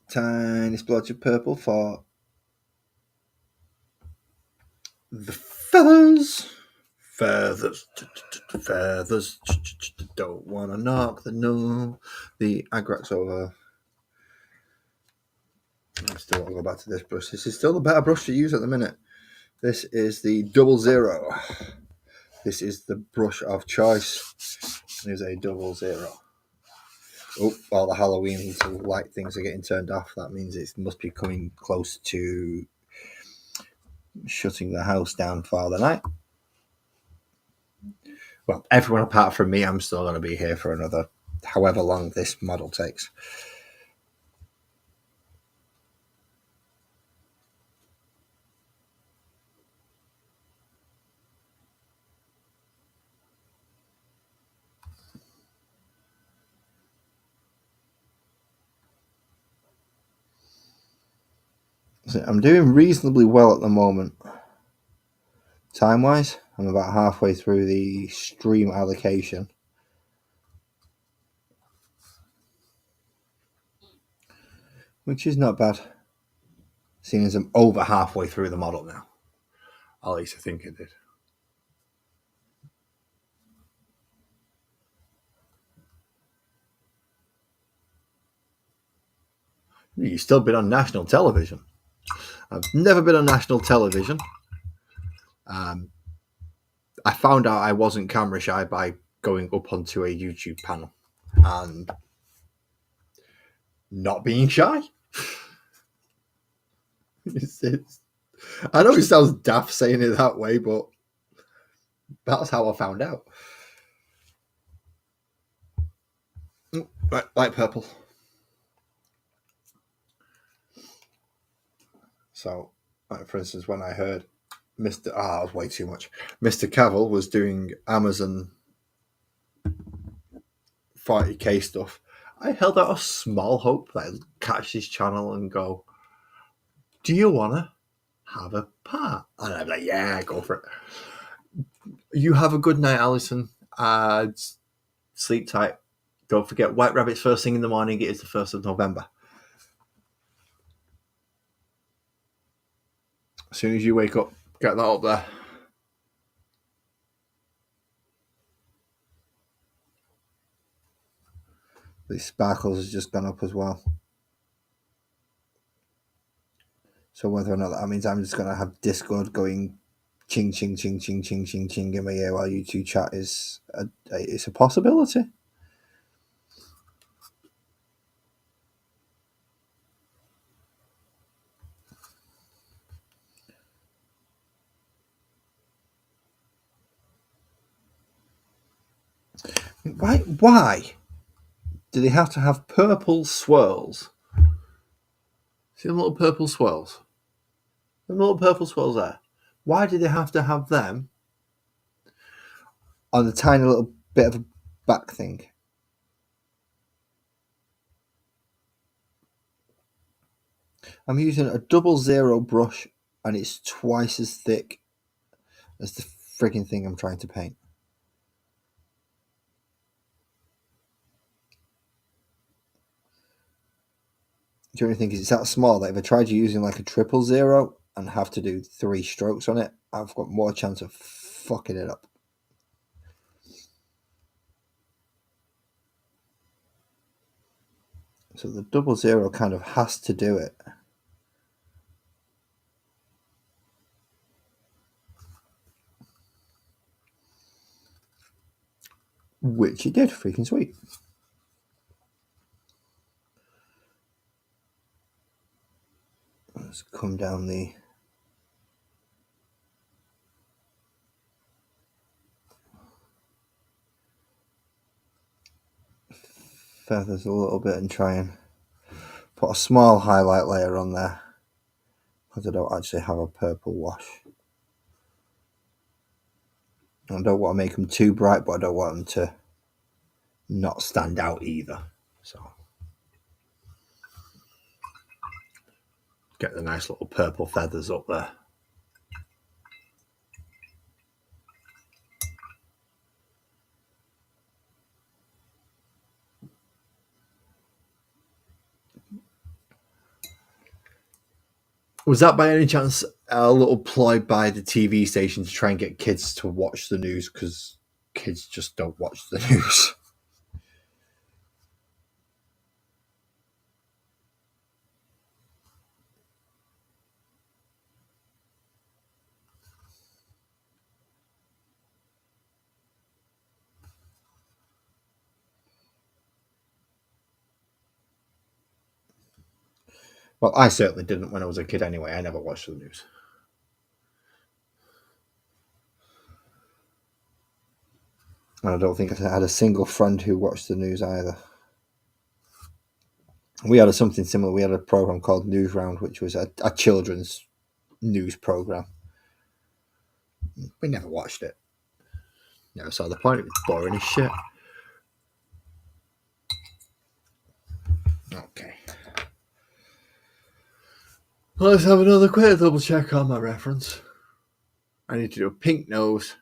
S1: Tiny splotch of purple for the feathers. Feathers. Don't want to knock the Agrax over. I still want to go back to this brush. This is still the better brush to use at the minute. This is the 00. This is the brush of choice. There's a 00. Oh, while the Halloween light things are getting turned off, that means it must be coming close to shutting the house down for the night. Well, everyone apart from me, I'm still going to be here for another however long this model takes. So I'm doing reasonably well at the moment. Time-wise, I'm about halfway through the stream allocation. Which is not bad. Seeing as I'm over halfway through the model now. At least I think I did. You've still been on national television. I've never been on national television. I found out I wasn't camera shy by going up onto a YouTube panel and not being shy. I know it sounds daft saying it that way, but that's how I found out. Right, light purple. So, like, for instance, when I heard that was way too much. Mr. Cavill was doing Amazon 40k stuff. I held out a small hope that I'd catch his channel and go, "Do you wanna have a part?" And I'd be like, "Yeah, go for it." You have a good night, Alison. Sleep tight. Don't forget White Rabbit's first thing in the morning. It is the 1st of November. As soon as you wake up, get that up there. The sparkles has just gone up as well. So whether or not that means I'm just going to have Discord going ching, ching, ching, ching, ching, ching, ching in my ear while you two chat it's a possibility. Why do they have to have purple swirls? See them little purple swirls? Them little purple swirls there. Why do they have to have them on the tiny little bit of a back thing? I'm using a 00 brush and it's twice as thick as the frigging thing I'm trying to paint. The only thing is it's that small that if I tried using like a 000 and have to do 3 strokes on it, I've got more chance of fucking it up. So the 00 kind of has to do it. Which it did, freaking sweet. Let's come down the feathers a little bit and try and put a small highlight layer on there because I don't actually have a purple wash. I don't want to make them too bright, but I don't want them to not stand out either. So get the nice little purple feathers up there. Was that by any chance a little ploy by the TV station to try and get kids to watch the news? Because kids just don't watch the news. Well, I certainly didn't when I was a kid anyway. I never watched the news. And I don't think I had a single friend who watched the news either. We had something similar. We had a program called News Round, which was a children's news program. We never watched it. Never saw the point. It was boring as shit. Okay. Let's have another quick double check on my reference. I need to do a pink nose.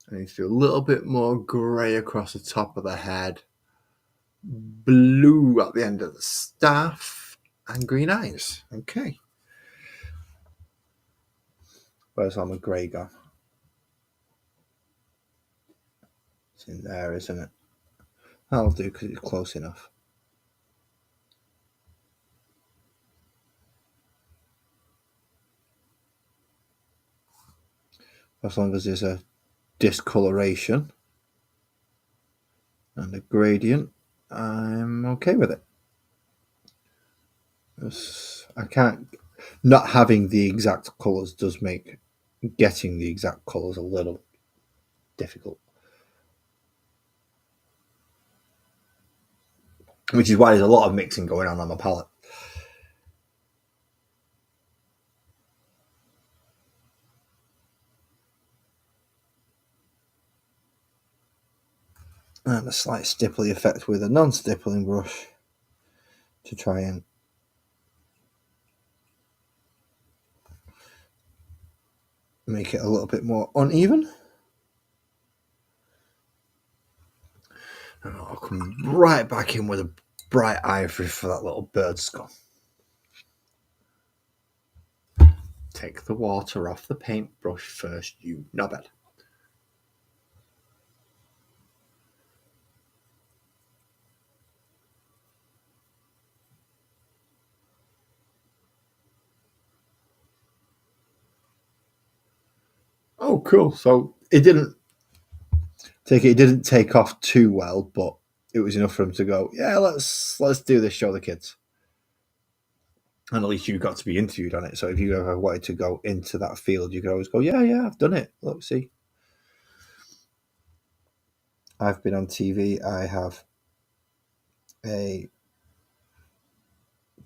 S1: I need to do a little bit more grey across the top of the head. Blue at the end of the staff. And green eyes. Okay. Where's all my grey gone? It's in there, isn't it? That'll do because it's close enough. as long as there's a discoloration and a gradient, I'm okay with it. I can't. Not having the exact colours does make getting the exact colours a little difficult. Which is why there's a lot of mixing going on my palette. And a slight stipply effect with a non-stippling brush to try and make it a little bit more uneven. And I'll come right back in with a bright ivory for that little bird skull. Take the water off the paintbrush first, you knobhead. Oh, cool. So it didn't take off too well, but it was enough for him to go, yeah, let's do this, show the kids. And at least you got to be interviewed on it. So if you ever wanted to go into that field, you could always go, yeah, I've done it. Look, see. I've been on TV. I have a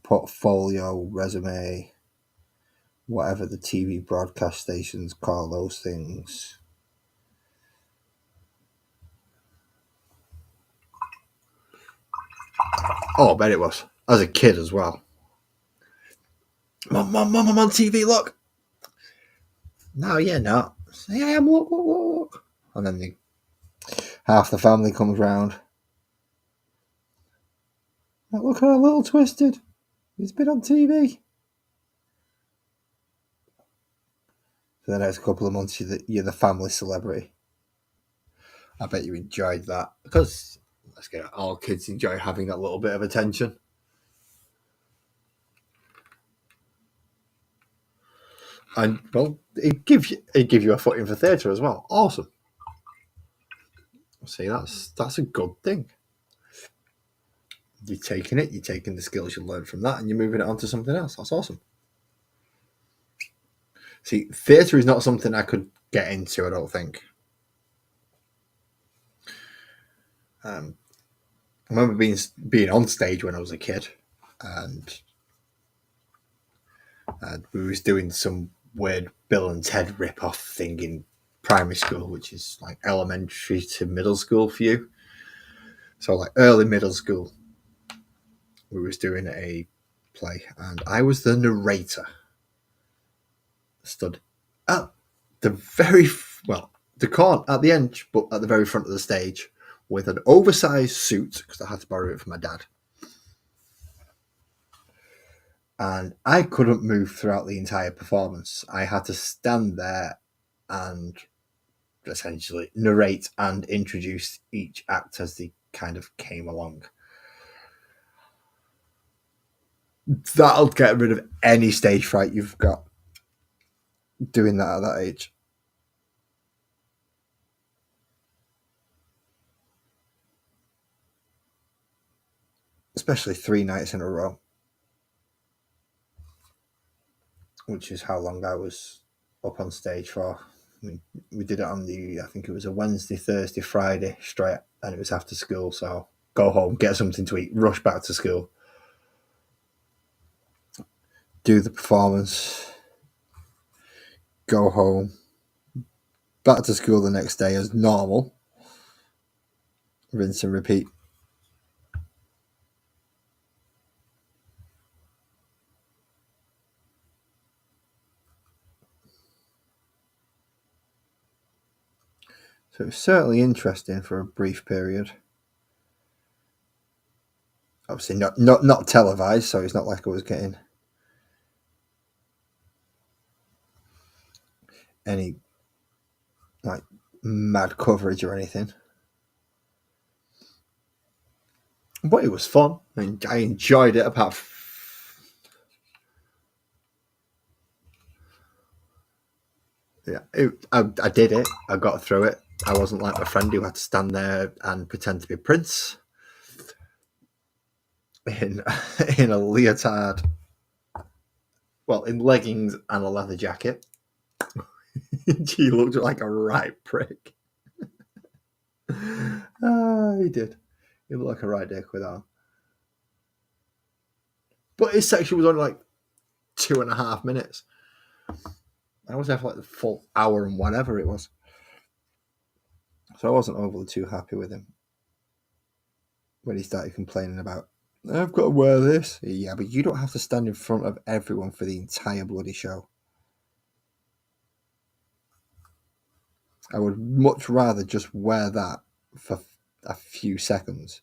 S1: portfolio, resume, whatever the TV broadcast stations call those things. Oh, I bet it was. As a kid as well. Mum, I'm on TV, look. No, you're not. Say, I am, look. And then half the family comes round. Look at that little twisted. He's been on TV. For the next couple of months, you're the family celebrity. I bet you enjoyed that. Because, let's get it, all kids enjoy having that little bit of attention. And, well, it give you a footing for theatre as well. Awesome. See, that's a good thing. You're taking the skills you learned from that, and you're moving it on to something else. That's awesome. See, theatre is not something I could get into, I don't think. I remember being on stage when I was a kid, and we was doing some weird Bill and Ted rip-off thing in primary school, which is like elementary to middle school for you. So like early middle school, we was doing a play, and I was the narrator. Stood at the very at the end, but at the very front of the stage, with an oversized suit because I had to borrow it from my dad. And I couldn't move throughout the entire performance. I had to stand there and essentially narrate and introduce each act as they kind of came along. That'll get rid of any stage fright you've got doing that at that age. Especially 3 nights in a row, which is how long I was up on stage for. I mean, we did it on I think it was a Wednesday, Thursday, Friday straight, and it was after school. So go home, get something to eat, rush back to school, do the performance, go home, back to school the next day as normal, rinse and repeat. So it was certainly interesting for a brief period. Obviously not televised, so it's not like I was getting any like mad coverage or anything. But it was fun. I mean, I enjoyed it apart from Yeah, I did it. I got through it. I wasn't like my friend who had to stand there and pretend to be Prince in in a leotard, well, in leggings and a leather jacket. He looked like a right prick. He did. He looked like a right dick with that. But his section was only like 2.5 minutes. I was there for like the full hour and whatever it was. So I wasn't overly too happy with him when he started complaining about, I've got to wear this. Yeah, but you don't have to stand in front of everyone for the entire bloody show. I would much rather just wear that for a few seconds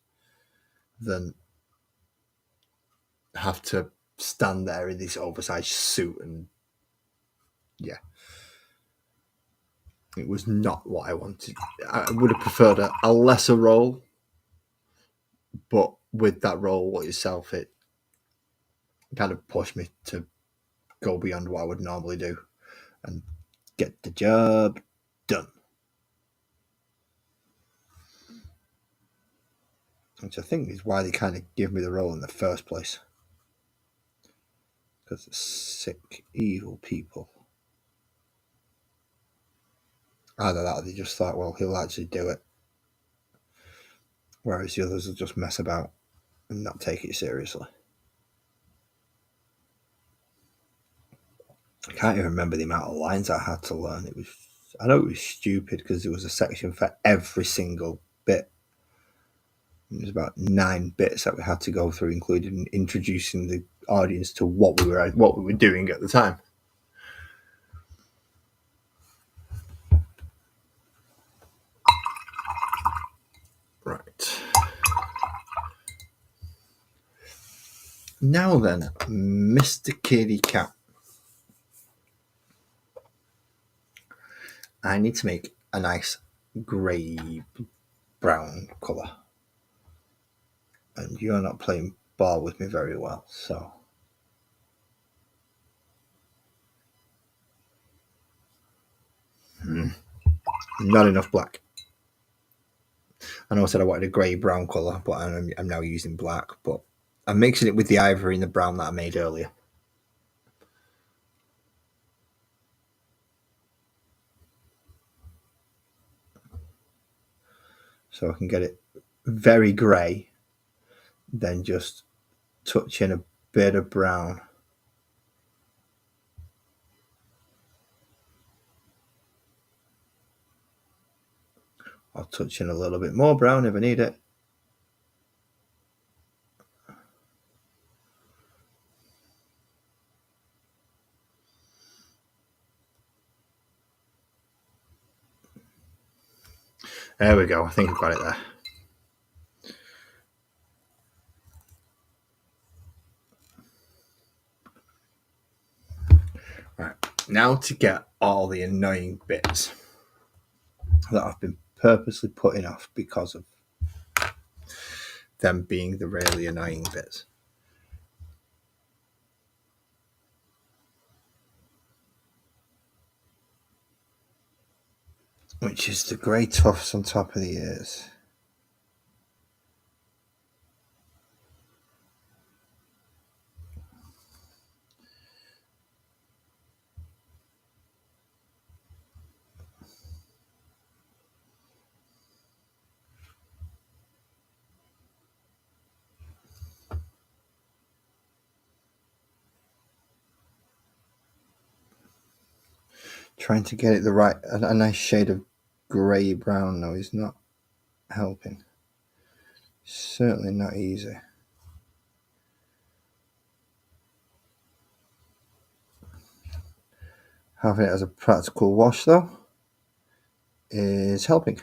S1: than have to stand there in this oversized suit. And yeah, it was not what I wanted. I would have preferred a lesser role, but with that role itself, it kind of pushed me to go beyond what I would normally do and get the job done. Which I think is why they kind of give me the role in the first place. Because the sick, evil people. Either that or they just thought, well, he'll actually do it. Whereas the others will just mess about and not take it seriously. I can't even remember the amount of lines I had to learn. I know it was stupid because there was a section for every single bit. It was about 9 bits that we had to go through, including introducing the audience to what we were doing at the time. Right. Now then, Mr. Kitty Cat. I need to make a nice grey brown colour. And you're not playing ball with me very well, so. Not enough black. I know I said I wanted a grey brown colour, but I'm now using black. But I'm mixing it with the ivory and the brown that I made earlier. So I can get it very grey, then just touch in a bit of brown. I'll touch in a little bit more brown if I need it. There we go. I think I've got it there. Right. Now to get all the annoying bits that I've been purposely putting off because of them being the really annoying bits. Which is the grey tufts on top of the ears. Trying to get it the right, a nice shade of grey brown though is not helping. Certainly not easy. Having it as a practical wash though is helping.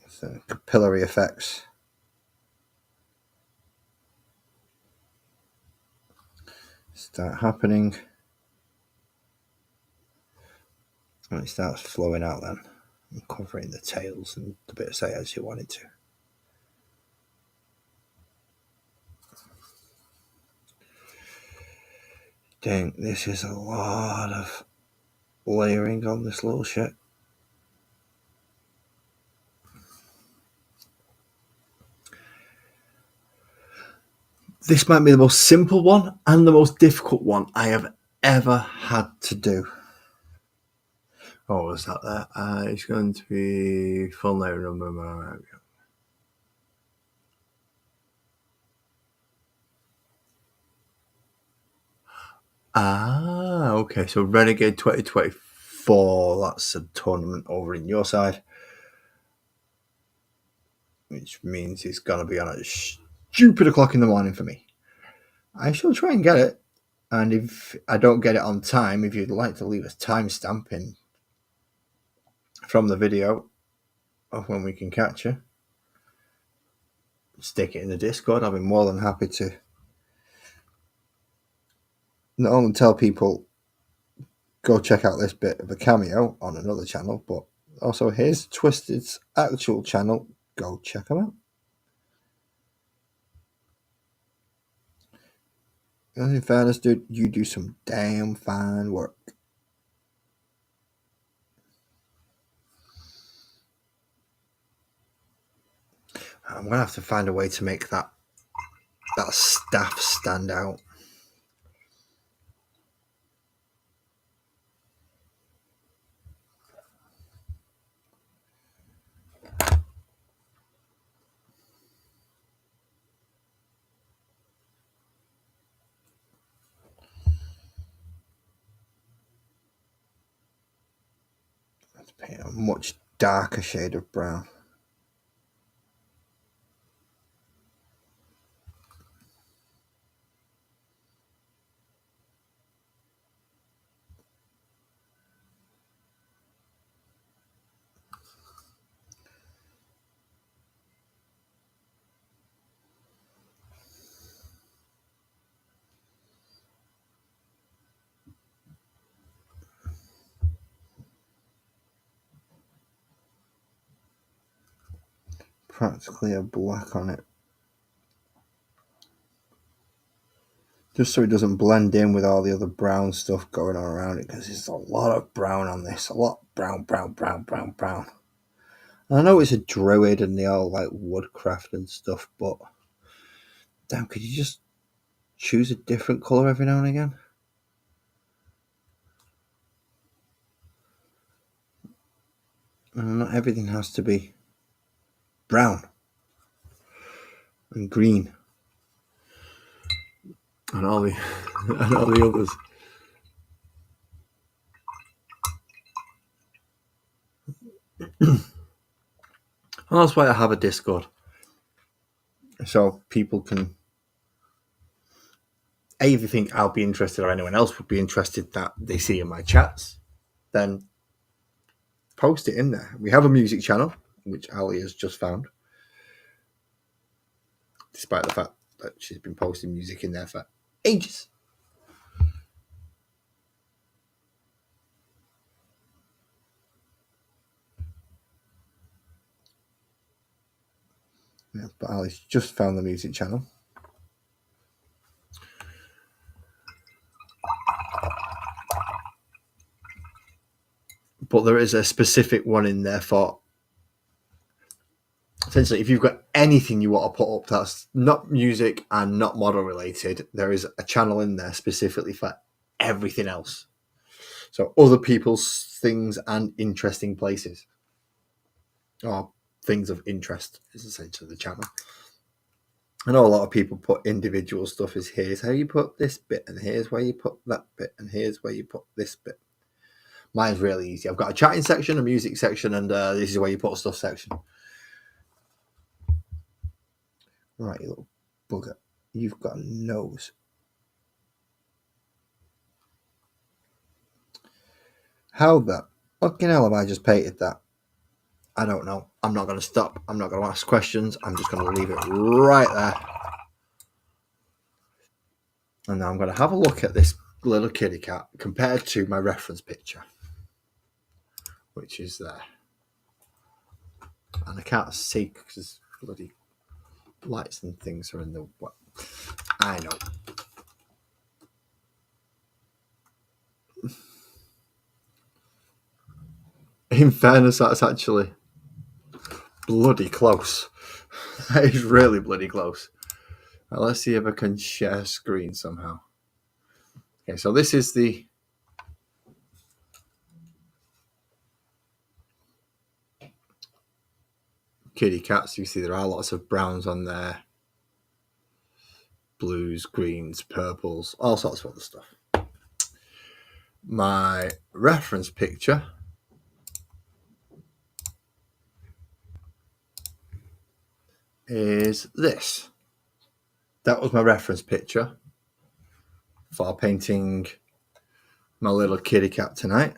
S1: So capillary effects. Start happening. And it starts flowing out then, and covering the tails and the bits I actually wanted to. think this is a lot of layering on this little shit. This might be the most simple one and the most difficult one I have ever had to do. Oh, was that there? It's going to be full name number. Okay. So Renegade 2024. That's a tournament over in your side, which means it's gonna be on a stupid o'clock in the morning for me. I shall try and get it, and if I don't get it on time, if you'd like to leave a timestamp in from the video of when we can catch you, stick it in the Discord. I'll be more than happy to not only tell people go check out this bit of a cameo on another channel, but also here's Twisted's actual channel. Go check them out. And in fairness, dude, you do some damn fine work. I'm gonna have to find a way to make that staff stand out. Let's paint a much darker shade of brown. Practically a black on it. Just so it doesn't blend in with all the other brown stuff going on around it, because there's a lot of brown on this. A lot brown. And I know it's a druid and they all like woodcraft and stuff, but damn, could you just choose a different colour every now and again? And not everything has to be brown and green and all the others. And that's why I have a Discord, so people can, if you think I'll be interested or anyone else would be interested that they see in my chats, then post it in there. We have a music channel, which Ali has just found, despite the fact that she's been posting music in there for ages. Yeah, but Ali's just found the music channel. But there is a specific one in there for, essentially, if you've got anything you want to put up that's not music and not model related, there is a channel in there specifically for everything else. So other people's things and interesting places, or things of interest, is essentially the channel. I know a lot of people put individual stuff as here's how you put this bit, and here's where you put that bit, and here's where you put this bit. Mine's really easy. I've got a chatting section, a music section, and this is where you put stuff section. Right, you little bugger. You've got a nose. How the fucking hell have I just painted that? I don't know. I'm not going to stop. I'm not going to ask questions. I'm just going to leave it right there. And now I'm going to have a look at this little kitty cat compared to my reference picture, which is there. And I can't see because bloody lights and things are in the way. I know. In fairness, that's actually bloody close. That is really bloody close. Now, let's see if I can share screen somehow. Okay, so this is the kitty cats. You see there are lots of browns on there. Blues, greens, purples, all sorts of other stuff. My reference picture is this. That was my reference picture for painting my little kitty cat tonight.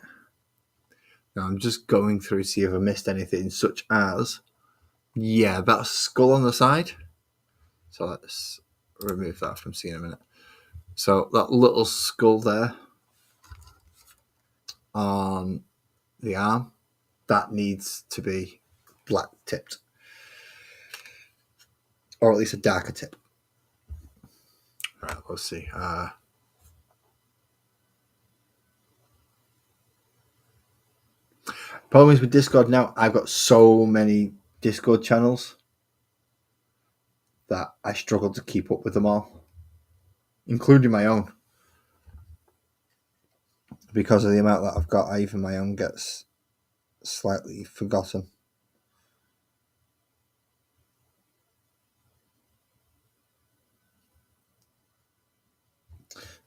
S1: Now I'm just going through to see if I missed anything, such as, yeah, that skull on the side. So let's remove that from seeing in a minute. So that little skull there on the arm, that needs to be black tipped, or at least a darker tip. All right, let's see. Problem is with Discord now, I've got so many Discord channels that I struggle to keep up with them all, including my own. Because of the amount that I've got, even my own gets slightly forgotten.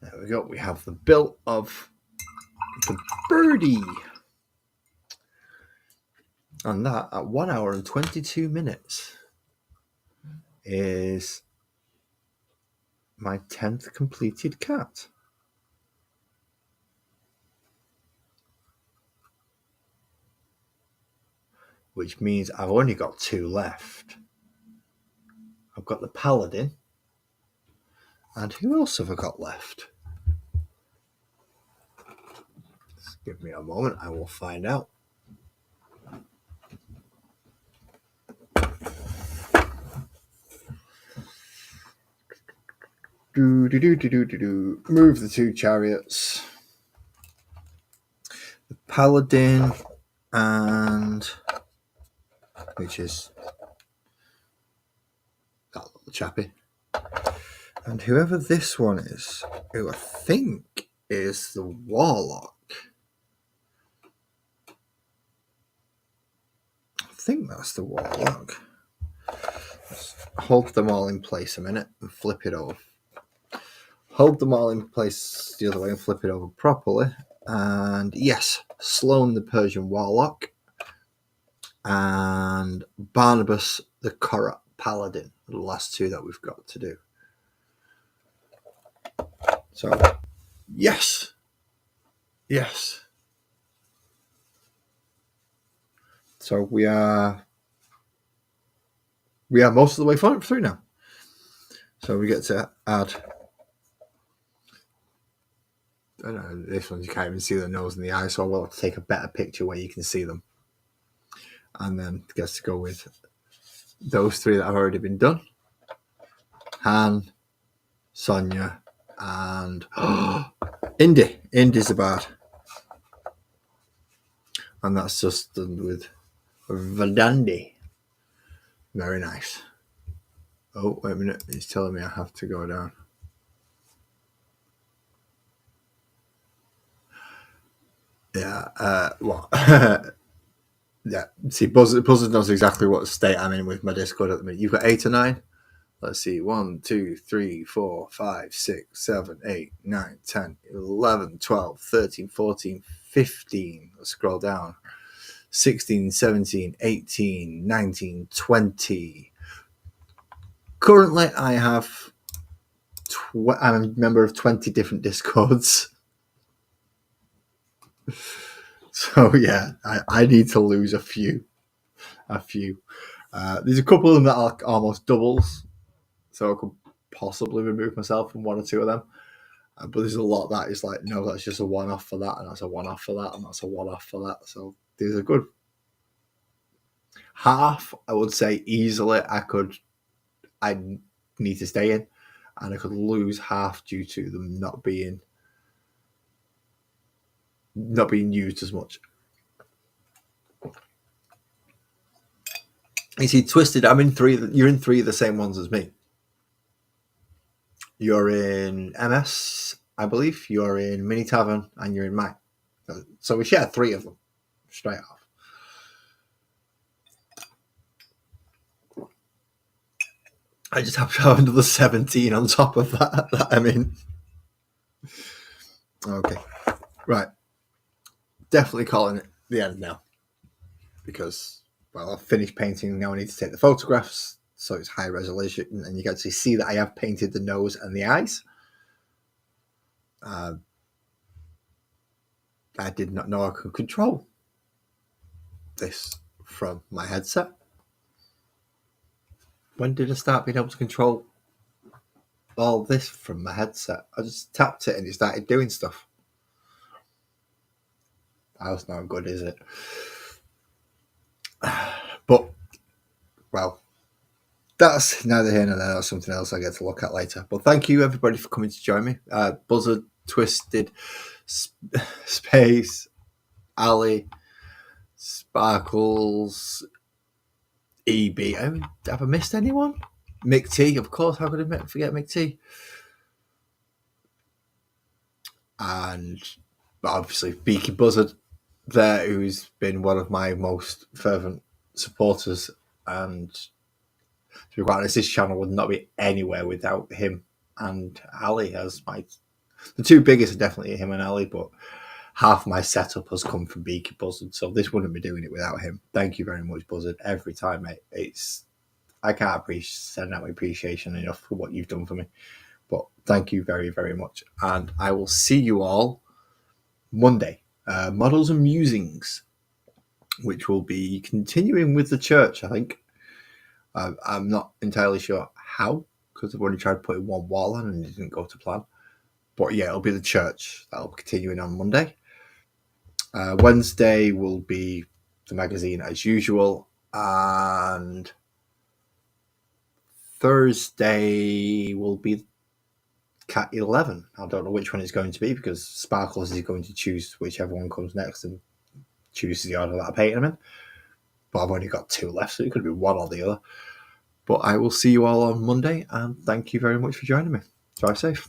S1: There we go. We have the build of the birdie. And that, at 1 hour and 22 minutes, is my 10th completed cat. Which means I've only got 2 left. I've got the paladin. And who else have I got left? Just give me a moment, I will find out. Move the 2 chariots. The paladin and which is that little chappy. And whoever this one is, who I think is the warlock. I think that's the warlock. Let's hold them all in place a minute and flip it over. Hold them all in place the other way and flip it over properly. And yes, Sloan the Persian warlock and Barnabas the Korat paladin are the last 2 that we've got to do. So, yes. So we are most of the way through now. So we get to add. I don't know, this one you can't even see the nose and the eyes, so I will have to take a better picture where you can see them. And then it gets to go with those 3 that have already been done. Han, Sonia, and Indy. Indy's a bard. And that's just done with Verdandi. Very nice. Oh, wait a minute. He's telling me I have to go down. Yeah, what? Yeah, see, Buzz knows exactly what state I'm in with my Discord at the minute. You've got 8 or 9? Let's see, 1, 2, 3, 4, 5, 6, 7, 8, 9, 10, 11, 12, 13, 14, 15. Let's scroll down. 16, 17, 18, 19, 20. Currently, I have... I'm a member of 20 different Discords. So, yeah, I need to lose a few. There's a couple of them that are almost doubles. So I could possibly remove myself from 1 or 2 of them. But there's a lot that is like, no, that's just a one-off for that, and that's a one-off for that, and that's a one-off for that. So there's a good half, I would say, easily I need to stay in, and I could lose half due to them not being used as much. You see, Twisted, I'm in 3. You're in 3 of the same ones as me. You're in MS, I believe. You're in Mini Tavern, and you're in mine. So we share 3 of them straight off. I just have to have another 17 on top of that I'm in. Okay. Right. Definitely calling it the end now. Because, well, I've finished painting. Now I need to take the photographs. So it's high resolution. And you can actually see that I have painted the nose and the eyes. I did not know I could control this from my headset. When did I start being able to control all this from my headset? I just tapped it and it started doing stuff. That's not good, is it? But, well, that's neither here nor there. That's something else I get to look at later. But thank you, everybody, for coming to join me. Buzzard, Twisted, Space, Ali, Sparkles, EB. Have I missed anyone? Mick T, of course. How could I forget Mick T? And obviously Beaky Buzzard there, who's been one of my most fervent supporters. And to be quite honest, this channel would not be anywhere without him and Ali as the 2 biggest are definitely him and Ali, but half my setup has come from Beaky Buzzard, so this wouldn't be doing it without him. Thank you very much, Buzzard. Every time, mate. I can't send out my appreciation enough for what you've done for me. But thank you very, very much. And I will see you all Monday. Models and Musings, which will be continuing with the church, I think. I'm not entirely sure how, because I've only tried putting one wall on and it didn't go to plan. But yeah, it'll be the church. That'll be continuing on Monday. Wednesday will be the magazine as usual. And Thursday will be Cat 11. I don't know which one it's going to be because Sparkles is going to choose whichever one comes next and chooses the order that I paint them in. But I've only got 2 left, so it could be one or the other. But I will see you all on Monday, and thank you very much for joining me. Drive safe.